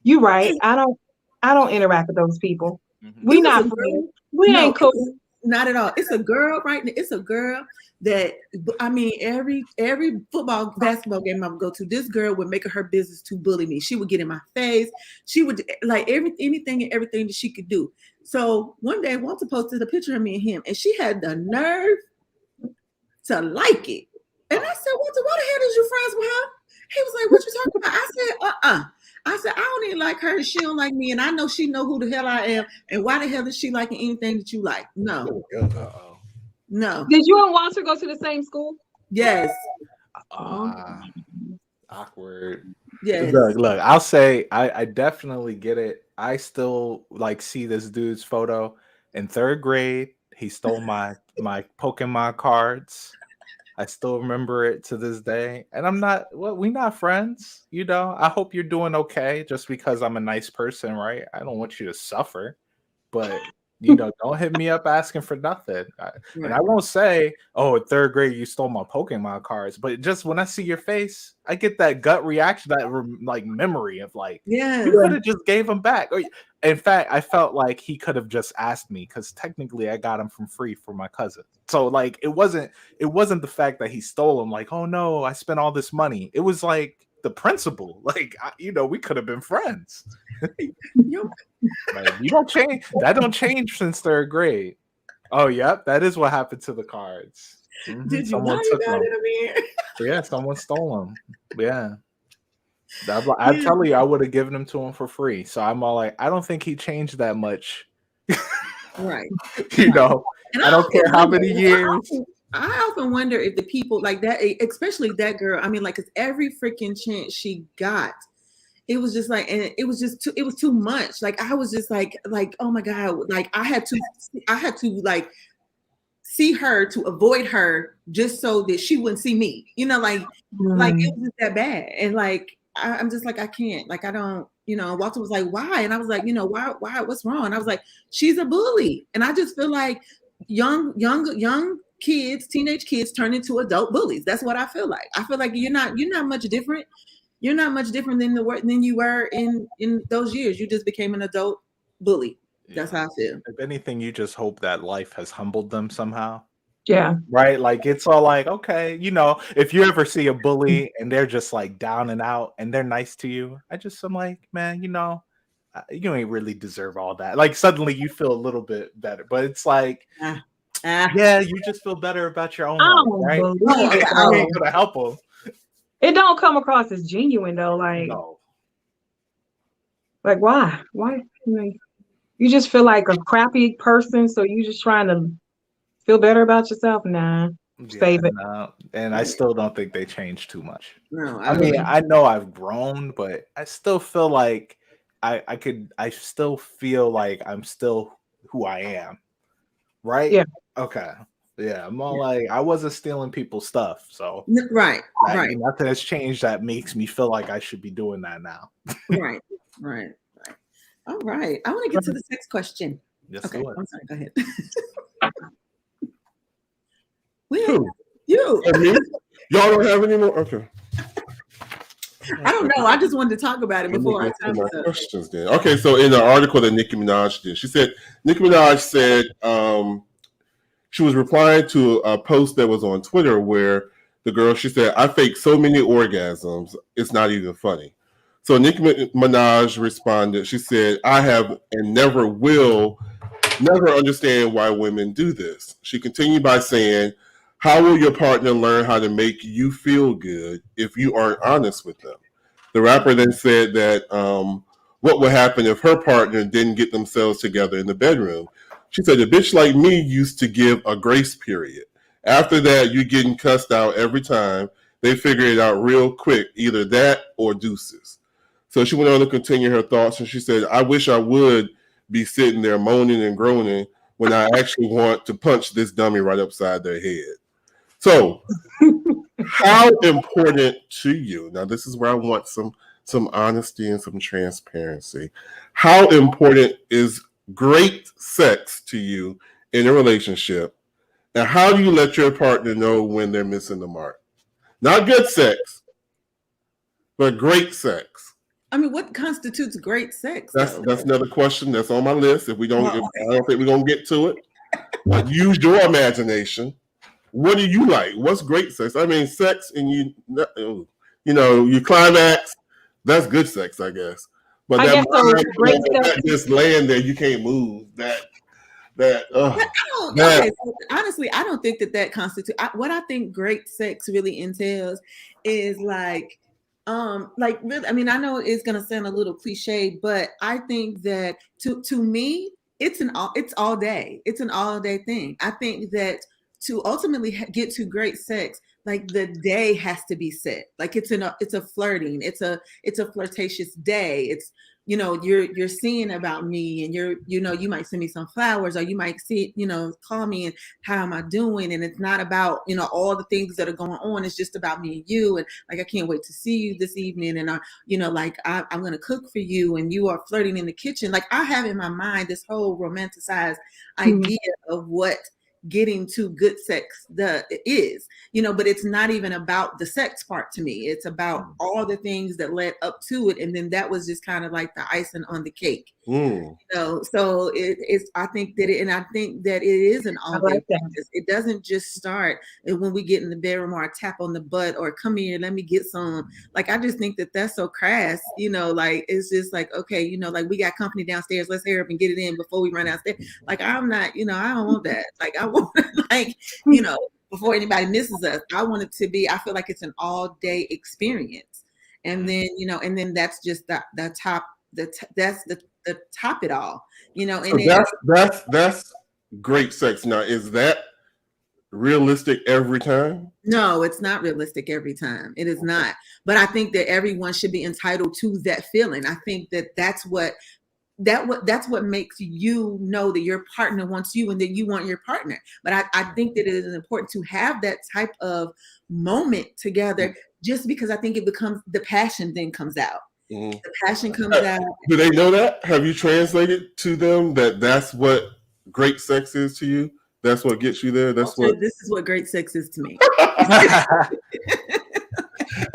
You're right. I don't interact with those people. Mm-hmm. We not friends. We ain't cool. Not at all. It's a girl, right? It's a girl that, I mean, every basketball game I would go to, this girl would make it her business to bully me. She would get in my face. She would like anything and everything that she could do. So one day Walter posted a picture of me and him, and she had the nerve to like it. And I said, Walter, why the hell is you friends with her? He was like, what you talking about? I said, I said, I don't even like her and she don't like me. And I know she know who the hell I am. And why the hell is she liking anything that you like? No. No. Did you and Walter go to the same school? Yes. Awkward. Yes. Look, I'll say I definitely get it. I still like see this dude's photo in 3rd grade. He stole my Pokemon cards. I still remember it to this day. And we're not friends, you know. I hope you're doing okay just because I'm a nice person, right? I don't want you to suffer. But you know, don't hit me up asking for nothing. And I won't say, oh, in 3rd grade you stole my Pokemon cards. But just when I see your face, I get that gut reaction, that like memory of like, yeah, you could have just gave them back. In fact, I felt like he could have just asked me because technically I got him from free for my cousin. So like it wasn't the fact that he stole them. Like, oh no, I spent all this money. It was like the principle. Like, you know, we could have been friends. Like, you don't change. That don't change since 3rd grade. Oh, yep, that is what happened to the cards. Did someone you took got them. it, Amir? Yeah, someone stole them. Yeah. I tell you, I would have given them to him for free. So I'm all like, I don't think he changed that much. Right. You know, and I don't care how many years. I often wonder if the people like that, especially that girl, I mean, like, cause every freaking chance she got, it was just like, and it was too much. Like, I was just like, oh my God, like I had to like see her to avoid her just so that she wouldn't see me, you know, like it was just that bad. And like, I'm just like, I can't, like, I don't, you know. Walter was like, why? And I was like, you know, why, what's wrong? I was like, she's a bully. And I just feel like young kids, teenage kids turn into adult bullies. That's what I feel like. I feel like you're not much different. You're not much different than you were in those years. You just became an adult bully. That's how I feel. If anything, you just hope that life has humbled them somehow. Yeah. Right? Like, it's all like, okay, you know, if you ever see a bully and they're just like down and out and they're nice to you, I'm like, man, you know, you ain't really deserve all that. Like, suddenly you feel a little bit better, but it's like, yeah, you just feel better about your own life, right? I ain't gonna help them. It don't come across as genuine though. Like, no. Like, why? I mean, you just feel like a crappy person, so you just trying to feel better about yourself? Nah, save it. No. And I still don't think they changed too much. No, I mean, I know I've grown, but I still feel like I still feel like I'm still who I am. Right? Yeah. Okay. Yeah. I'm all like, I wasn't stealing people's stuff. So right. Nothing has changed that makes me feel like I should be doing that now. Right. All right. I want to get to the next question. Yes, okay. I'm sorry. Go ahead. Who? You. Y'all don't have any more? Okay. I don't know. I just wanted to talk about it before I time my questions then. Okay, so in the article that Nicki Minaj did, Nicki Minaj said she was replying to a post that was on Twitter where the girl, she said, I fake so many orgasms, it's not even funny. So Nicki Minaj responded, she said, I have and never will understand why women do this. She continued by saying, how will your partner learn how to make you feel good if you aren't honest with them? The rapper then said that what would happen if her partner didn't get themselves together in the bedroom? She said, a bitch like me used to give a grace period. After that, you're getting cussed out every time. They figure it out real quick, either that or deuces. So she went on to continue her thoughts, and she said, I wish I would be sitting there moaning and groaning when I actually want to punch this dummy right upside their head. So, how important to you, now this is where I want some honesty and some transparency. How important is great sex to you in a relationship? And how do you let your partner know when they're missing the mark? Not good sex, but great sex. I mean, what constitutes great sex? That's another question that's on my list. I don't think we're gonna get to it. But use your imagination. What do you like? What's great sex? I mean, sex and you climax. That's good sex, I guess. But that just laying there, you can't move. that. Okay, so honestly, I don't think that constitutes. What I think great sex really entails is like really. I mean, I know it's gonna sound a little cliche, but I think that to me, it's all day. It's an all day thing. I think that to ultimately get to great sex, like the day has to be set. Like it's a flirting. It's a flirtatious day. It's you're seeing about me, and you might send me some flowers, or you might call me and how am I doing, and it's not about all the things that are going on. It's just about me and you, and like I can't wait to see you this evening, and I'm gonna cook for you, and you are flirting in the kitchen. Like I have in my mind this whole romanticized idea of what getting to good sex is, but it's not even about the sex part to me. It's about all the things that led up to it, and then that was just kind of like the icing on the cake. So it's I think that it is an all day practice. It doesn't just start when we get in the bedroom or a tap on the butt or come here, let me get some. Like I just think that that's so crass, like it's just like, okay, like we got company downstairs, let's hurry up and get it in before we run downstairs. Like I'm not, I don't want that. Like I want before anybody misses us, I want it to be, I feel like it's an all day experience. And then, and then that's just the top, that's the top it all, and so that's great sex. Now, is that realistic every time? No, it's not realistic every time. It is not. But I think that everyone should be entitled to that feeling. I think that that's what makes you know that your partner wants you and that you want your partner. But I think that it is important to have that type of moment together, just because I think it becomes, the passion then comes out. The passion comes out. Do they know that? Have you translated to them that that's what great sex is to you? That's what gets you there? This is what great sex is to me.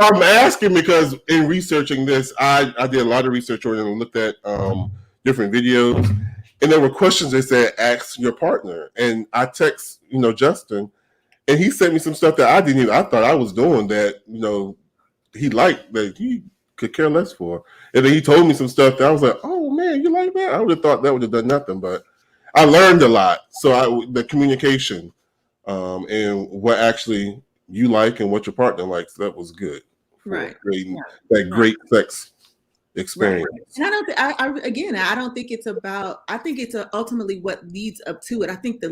I'm asking because in researching this, I did a lot of research on it and looked at different videos, and there were questions that said, ask your partner. And I text, Justin, and he sent me some stuff that I thought I was doing that, he liked, that he could care less for. And then he told me some stuff that I was like, oh man, you like that? I would have thought that would have done nothing, but I learned a lot. So the communication and what actually you like and what your partner likes, that was good. Right. Great sex experience. Right. And I don't think it's about, I think it's ultimately what leads up to it. I think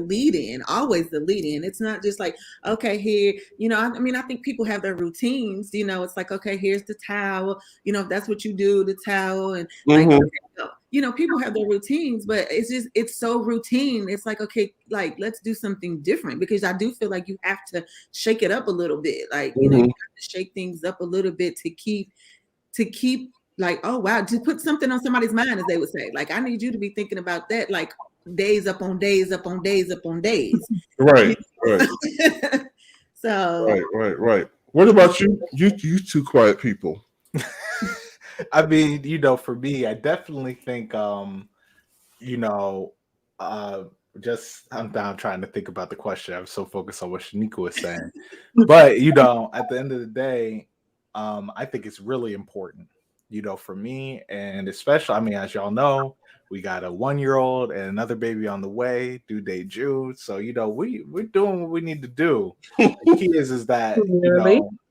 always the lead in. It's not just like, okay, here, I think people have their routines, it's like, okay, here's the towel, if that's what you do, the towel, and people have their routines, but it's so routine. It's like, okay, like let's do something different, because I do feel like you have to shake it up a little bit. Like, you have to shake things up a little bit to keep like, oh wow, to put something on somebody's mind, as they would say. Like, I need you to be thinking about that, like days up on days up on days up on days. Right. So right. What about you? You two quiet people. I mean, for me, I definitely think, just I'm down trying to think about the question. I'm so focused on what Shanika was saying. But, at the end of the day, I think it's really important, for me, and especially, I mean, as y'all know, we got a 1-year-old and another baby on the way, due date June. So, we're doing what we need to do. The key is that,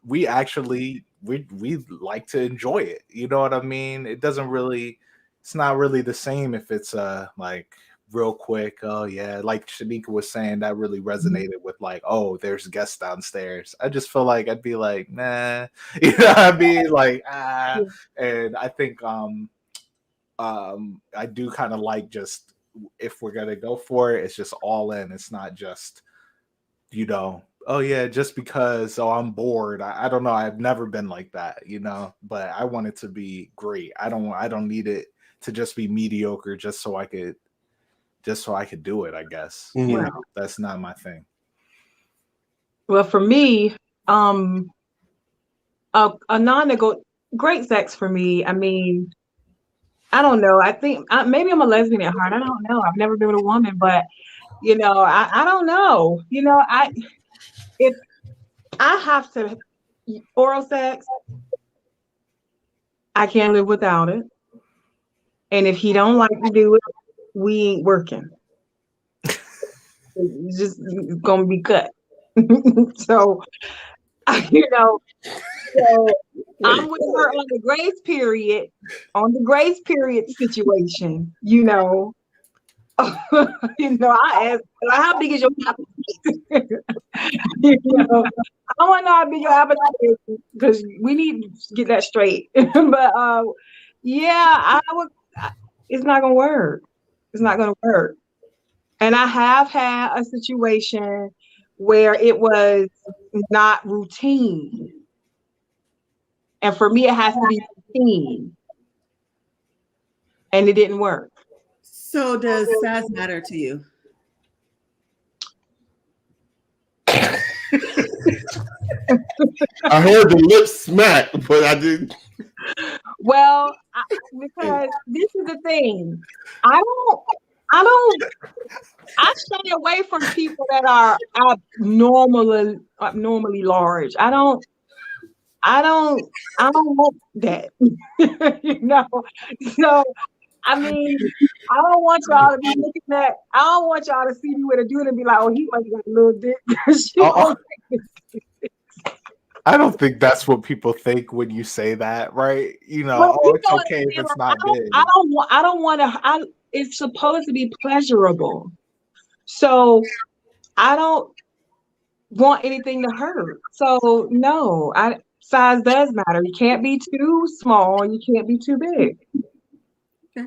we actually, we like to enjoy it. You know what I mean? It's not really the same if it's like real quick. Oh yeah, like Shanika was saying, that really resonated with like, oh, there's guests downstairs. I just feel like I'd be like, nah, you know what I mean? Like, and I think I do kind of like, just if we're gonna go for it, it's just all in. It's not just, oh yeah, just because, I'm bored. I don't know. I've never been like that, but I want it to be great. I don't need it to just be mediocre just so I could do it, I guess. That's not my thing. Well, for me, a non-negotiable great sex for me. I mean, I don't know. I think maybe I'm a lesbian at heart. I don't know. I've never been with a woman, but I don't know. If I have to oral sex, I can't live without it. And if he don't like to do it, we ain't working. It's just gonna be cut. So, you know, so I'm with her on the grace period, situation, you know. You know, I asked, like, how big is your appetite? You know, I want to know how big your appetite is because we need to get that straight. But yeah, it's not gonna work. It's not gonna work. And I have had a situation where it was not routine. And for me, it has to be routine. And it didn't work. So does size matter to you? I heard the lips smack, but I didn't. Well, because this is the thing. I stay away from people that are abnormally large. I don't want that. You know. So I mean, I don't want y'all to be looking at. I don't want y'all to see me with a dude and be like, "Oh, he must got a little dick." I don't think that's what people think when you say that, right? You know, Well, it's okay if it's not big. I don't want to. It's supposed to be pleasurable, so I don't want anything to hurt. So no, size does matter. You can't be too small. You can't be too big.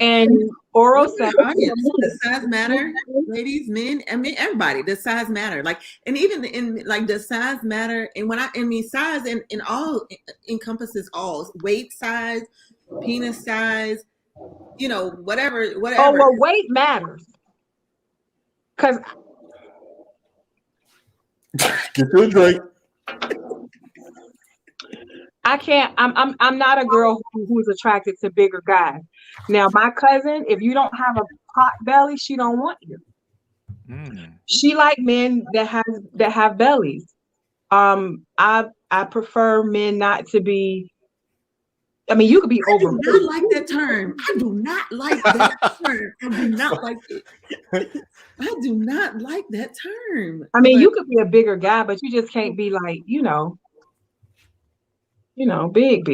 And oral sex. Does size matter, ladies, men? I mean, everybody. Does size matter? Like, and even in like, does size matter? And when I mean size, in all encompasses all weight, size, penis size, you know, whatever. Oh well, weight matters. Cause get to a drink. I can't. I'm not a girl who's attracted to bigger guys. Now, my cousin, if you don't have a pot belly, she don't want you. She like men that have bellies. I prefer men not to be. I mean, you could be over. I do not like that term. I do not like that term. I do not like it. I do not like that term. I mean, you could be a bigger guy, but you just can't be like, you know, big.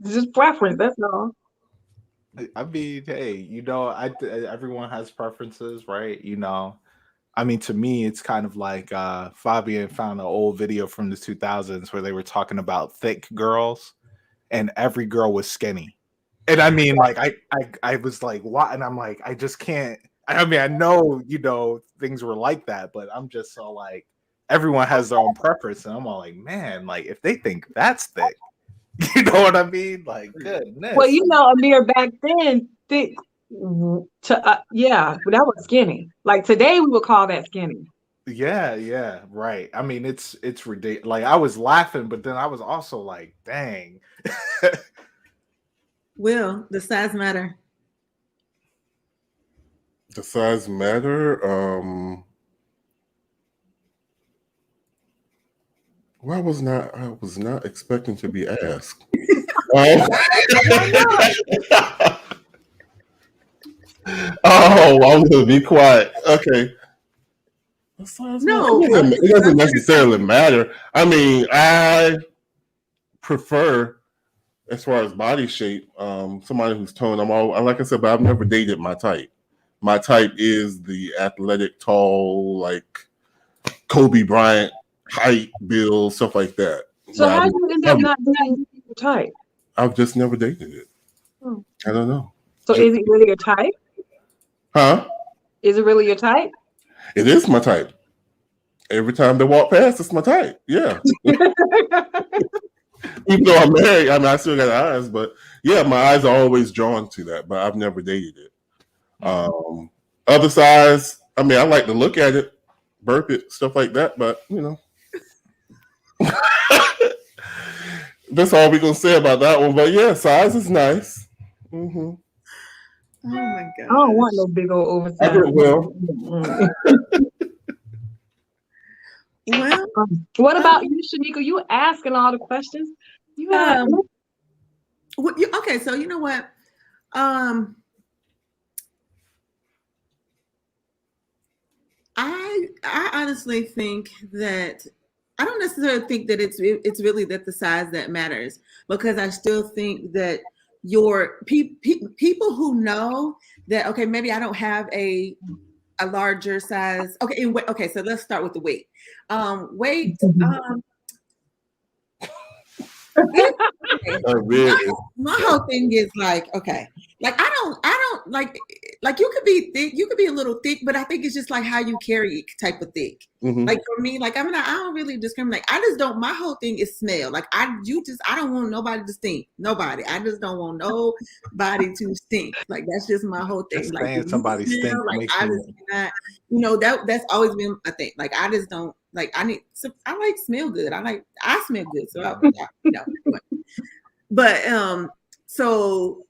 It's just preference. That's all. I mean, hey, you know, everyone has preferences, right? You know, I mean, to me, it's kind of like Fabian found an old video from the 2000s where they were talking about thick girls, and every girl was skinny. And I mean, like, I was like, what? And I'm like, I just can't. I mean, I know, you know, things were like that, but I'm just so like, everyone has their own preference, and I'm all like, man, like, if they think that's thick, you know what I mean? Like, goodness. Well, you know, Amir, back then, thick yeah, that was skinny. Like today, we would call that skinny. Yeah, right. I mean, it's ridiculous. Like, I was laughing, but then I was also like, dang. Will the size matter? The size matter? Well, I was not expecting to be asked. Oh, I'm gonna be quiet. Okay. No, it doesn't necessarily matter. I mean, I prefer, as far as body shape, somebody who's toned. Like I said, but I've never dated my type. My type is the athletic, tall, like Kobe Bryant height, build, stuff like that. So how do you end up not dating your type? I've just never dated it. I don't know. So is it really your type? Huh? Is it really your type? It is my type. Every time they walk past, it's my type. Yeah. Even though I'm married, I mean, I still got eyes, but yeah, my eyes are always drawn to that, but I've never dated it. Other size, I mean, I like to look at it, burp it, stuff like that, but you know. That's all we're gonna say about that one. But yeah, size is nice. Mm-hmm. Oh my god! I don't want no big old oversized. Well, what about you, Shanika? You asking all the questions? You okay, so you know what? I honestly think that I don't necessarily think that it's really that the size that matters, because I still think that your people who know that, okay, maybe I don't have a larger size. Okay, okay, so let's start with the weight. Weight. My whole thing is like, okay, like I don't like you could be thick, you could be a little thick, but I think it's just like how you carry type of thick. Mm-hmm. Like for me, like I don't really discriminate. I just don't. My whole thing is smell. Like I don't want nobody to stink. Nobody. I just don't want nobody to stink. Like that's just my whole thing. Just like saying somebody stink. Like I just not. That's always been a thing. Like I just don't like. I like smell good. I smell good. So But so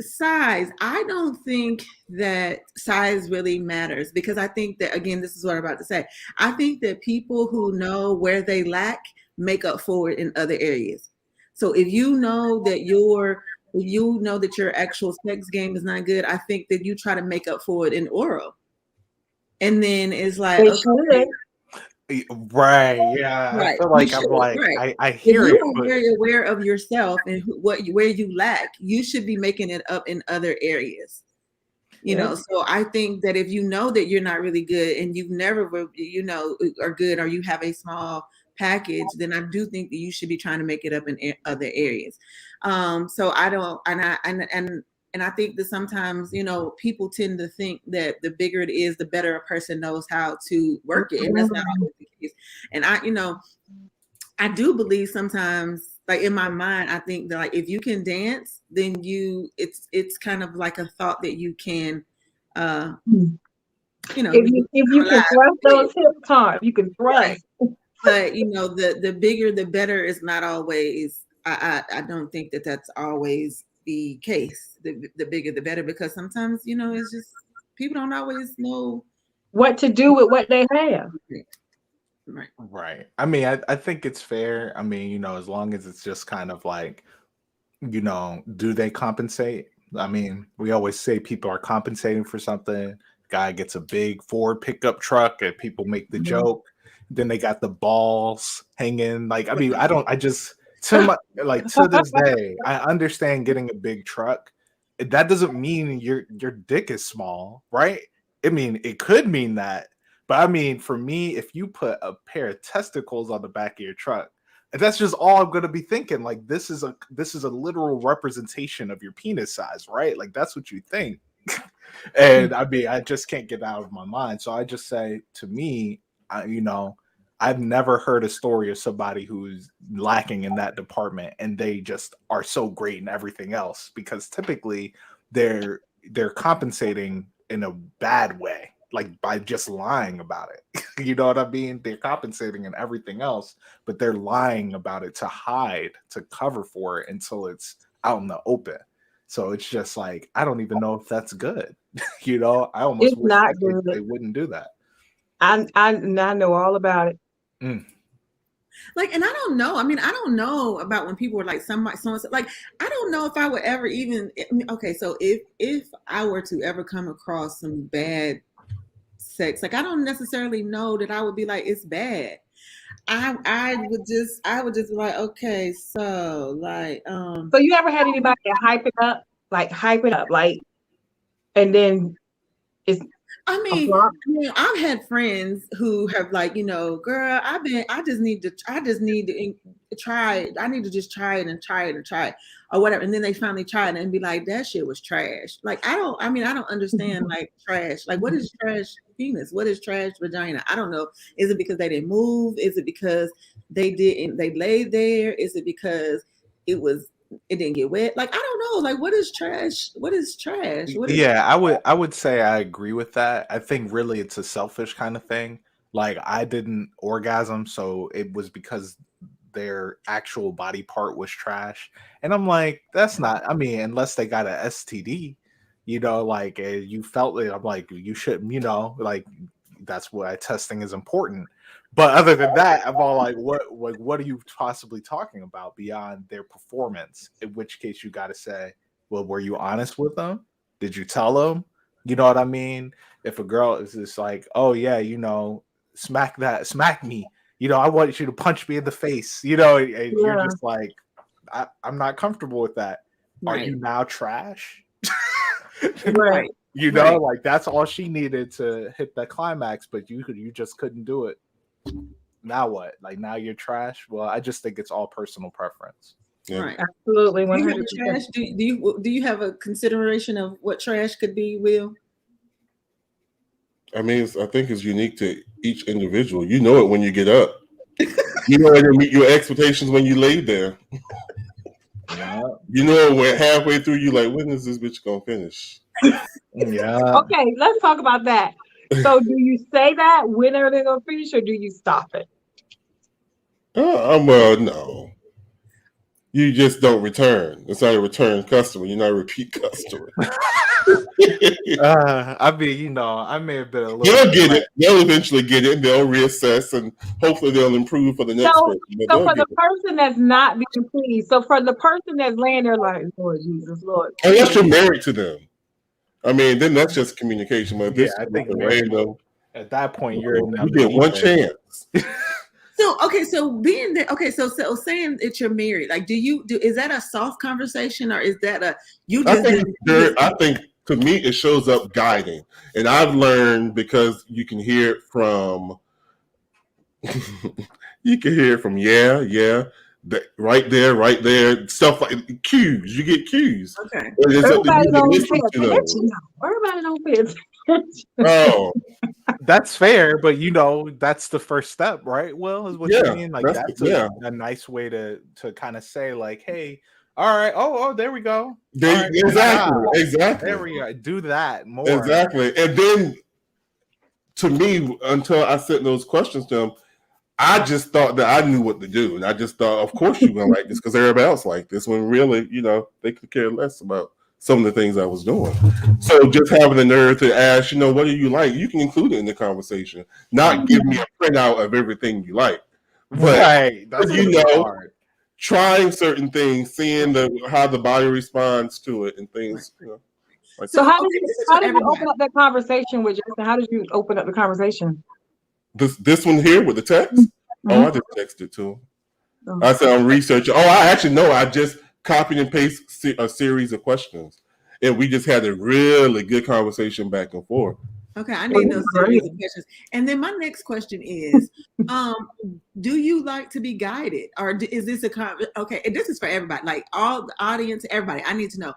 size, I don't think that size really matters, because I think that, again, this is what I'm about to say. I think that people who know where they lack make up for it in other areas. So if you know that your actual sex game is not good, I think that you try to make up for it in oral. And then it's like, okay. Right. Yeah. Right. I feel like I'm like, right. I hear if it. You are very aware of yourself and where you lack. You should be making it up in other areas. So I think that if you know that you're not really good and you've never, are good, or you have a small package, then I do think that you should be trying to make it up in other areas. So I don't, and I think that sometimes, people tend to think that the bigger it is, the better a person knows how to work it. And that's not always the case. And I do believe sometimes, like in my mind, I think that like if you can dance, then it's kind of like a thought that you can, if you can thrust those hips hard, you can thrust. Right. But the bigger the better is not always. I don't think that that's always the case. The bigger the better, because sometimes it's just people don't always know what to do with what they have. Right. I mean, I think it's fair. I mean, as long as it's just kind of like, do they compensate? I mean, we always say people are compensating for something. Guy gets a big Ford pickup truck and people make the joke. Then they got the balls hanging. Like, I mean, to this day, I understand getting a big truck. That doesn't mean your dick is small, right? I mean, it could mean that. But I mean, for me, if you put a pair of testicles on the back of your truck, that's just all I'm gonna be thinking. Like, this is a literal representation of your penis size, right? Like, that's what you think. And I mean, I just can't get out of my mind. So I just say, to me, I've never heard a story of somebody who's lacking in that department and they just are so great in everything else, because typically they're compensating in a bad way, like by just lying about it. You know what I mean? They're compensating in everything else, but they're lying about it to hide, to cover for it until it's out in the open. So it's just like, I don't even know if that's good. I almost wish they wouldn't do that. I know all about it. Like, and I don't know. I mean, I don't know about when people were like, someone like, I don't know if I would ever even. Okay, so if I were to ever come across some bad sex, like I don't necessarily know that I would be like, it's bad. I would just be like, okay, so like, So you ever had anybody hype it up, like, and then it's. I mean, I've had friends who have like, girl, I just need to try it. I need to just try it and try it and try it or whatever. And then they finally try it and be like, that shit was trash. Like, I don't understand like trash. Like, what is trash penis? What is trash vagina? I don't know. Is it because they didn't move? Is it because they laid there? Is it because it didn't get wet? Like, I don't know. Like, what is trash? I would say I agree with that. I think really it's a selfish kind of thing. Like, I didn't orgasm, so it was because their actual body part was trash. And I'm like, that's not, I mean, unless they got an STD, like you felt it. I'm like, you shouldn't, like, that's why testing is important. But other than that, I'm all like, what are you possibly talking about beyond their performance? In which case you got to say, well, were you honest with them? Did you tell them? You know what I mean? If a girl is just like, oh yeah, smack me. I want you to punch me in the face. And you're just like, I'm not comfortable with that. Right. Are you now trash? Right. Like that's all she needed to hit that climax, but you just couldn't do it. Now what? Like now you're trash? Well, I just think it's all personal preference. Yeah. Right. Absolutely. 100%. Do you have a consideration of what trash could be, Will? I mean, I think it's unique to each individual. You know it when you get up. You know it to meet your expectations when you lay there. Yeah. You know when halfway through you like, when is this bitch gonna finish? Yeah. Okay, let's talk about that. So do you say that when are they gonna finish, or do you stop it? Well, no. You just don't return. It's not a return customer. You're not a repeat customer. I mean, I may have been a little. They'll get it. They'll eventually get it. And they'll reassess, and hopefully they'll improve for the next person. So for the person that's not being pleased, so for the person that's laying there like, Lord Jesus, Lord. Unless you're married to them. I mean, then that's just communication. But I think random. At that point, you get one chance. So being there, so saying that you're married, like, is that a soft conversation, or is that a you? I think to me it shows up guiding, and I've learned because you can hear it from, right there, stuff like cues. You get cues. Okay. Everybody don't pay attention. Oh. That's fair, but that's the first step, right? Well, is what you mean. Like that's a nice way to kind of say, like, hey, all right, oh, there we go. Exactly. There we go. Do that more. Exactly. And then to me, until I sent those questions to them, I just thought that I knew what to do. And I just thought, of course you're gonna like this because everybody else like this, when really, they could care less about some of the things I was doing. So just having the nerve to ask, what do you like? You can include it in the conversation. Not give me a printout of everything you like. But right. That's hard. Trying certain things, seeing how the body responds to it and things, Like so how did you open up that conversation with Justin? How did you open up the conversation? This one here with the text? Mm-hmm. Oh, I just texted to him. Oh. I said I'm researching. Oh, I actually know. I just copied and pasted a series of questions, and we just had a really good conversation back and forth. Okay, I need those series of questions. And then my next question is, do you like to be guided, or is this okay? And this is for everybody, like all the audience, everybody. I need to know.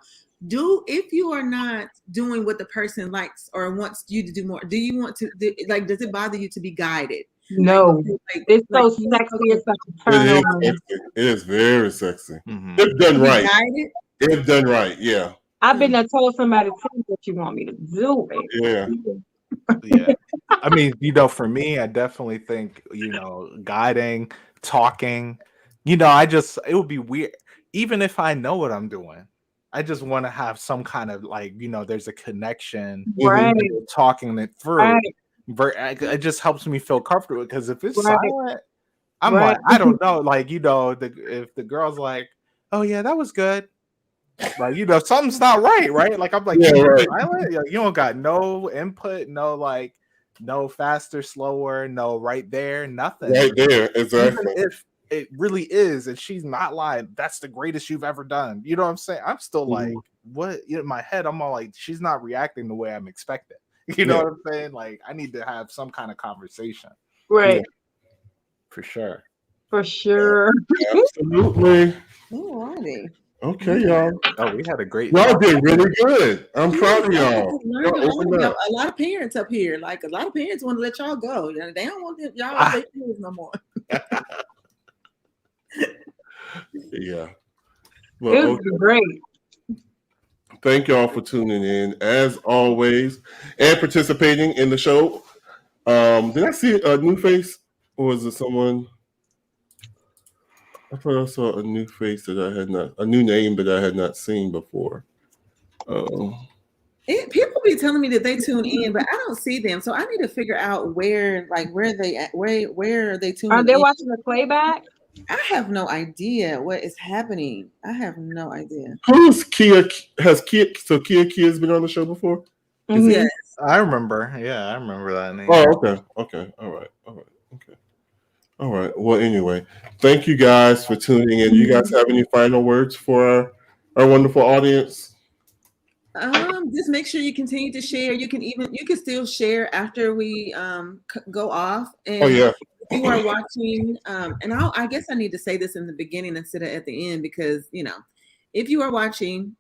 If you are not doing what the person likes or wants you to do more, do you want to does it bother you to be guided? No, it's so sexy. It's like a turn on. It is very sexy. Mm-hmm. If done right. Guided? If done right, yeah. I've been told somebody tell me what you want me to do. Yeah. Yeah. I mean, for me, I definitely think, guiding, talking, it would be weird. Even if I know what I'm doing, I just want to have some kind of there's a connection, right? Talking it through. Right. It just helps me feel comfortable, because if it's silent, I'm like, I don't know. Like, if the girl's like, oh yeah, that was good. Like, something's not right? Like, I'm like, silent? You don't got no input, no faster, slower, no right there, nothing. Right there, exactly. Even if it really is, and she's not lying, that's the greatest you've ever done. You know what I'm saying? I'm still like, what? In my head, I'm all like, she's not reacting the way I'm expecting. You know what I'm saying? Like, I need to have some kind of conversation. Right. Yeah. For sure. For sure. Absolutely. Alrighty. Okay, y'all. Oh, we had a great. Y'all did really good. I'm proud of y'all. A lot of parents up here, like a lot of parents want to let y'all go. They don't want y'all their kids no more. Yeah. Well, it was great. Thank y'all for tuning in, as always, and participating in the show. Did I see a new face, or was it someone? I thought I saw a new face a new name that I had not seen before. People be telling me that they tune in, but I don't see them, so I need to figure out where they at, where are they tuning in? Are they watching the playback? I have no idea what is happening. I have no idea. Who's Kia? So Kia has been on the show before? Mhm. Yes. I remember. Yeah, I remember that name. Oh, okay. Okay. All right. Okay. All right. Well, anyway, thank you guys for tuning in. You guys have any final words for our wonderful audience? Just make sure you continue to share. You can still share after we go off. And Oh yeah. if you are watching, and I guess I need to say this in the beginning instead of at the end, because if you are watching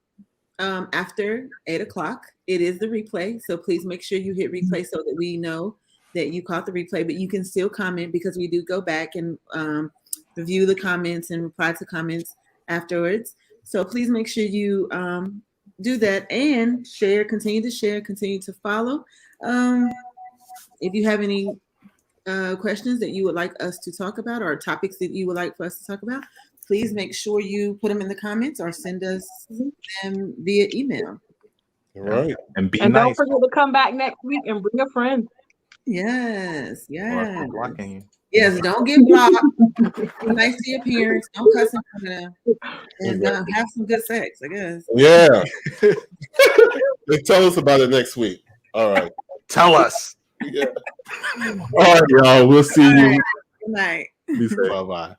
after 8:00, it is the replay. So please make sure you hit replay so that we know that you caught the replay. But you can still comment, because we do go back and review the comments and reply to comments afterwards. So please make sure you do that and share, continue to follow. If you have any questions that you would like us to talk about, or topics that you would like for us to talk about, please make sure you put them in the comments or send us them via email. All right. And be And don't nice. forget to come back next week and bring a friend. Yes. Or blocking you. Yes, don't get blocked. Be nice to your parents. Don't cuss in front of them. And have some good sex, I guess. Yeah. They tell us about it next week. All right. Tell us. Yeah. All right, y'all. We'll see you. Good night. Be safe. Bye-bye.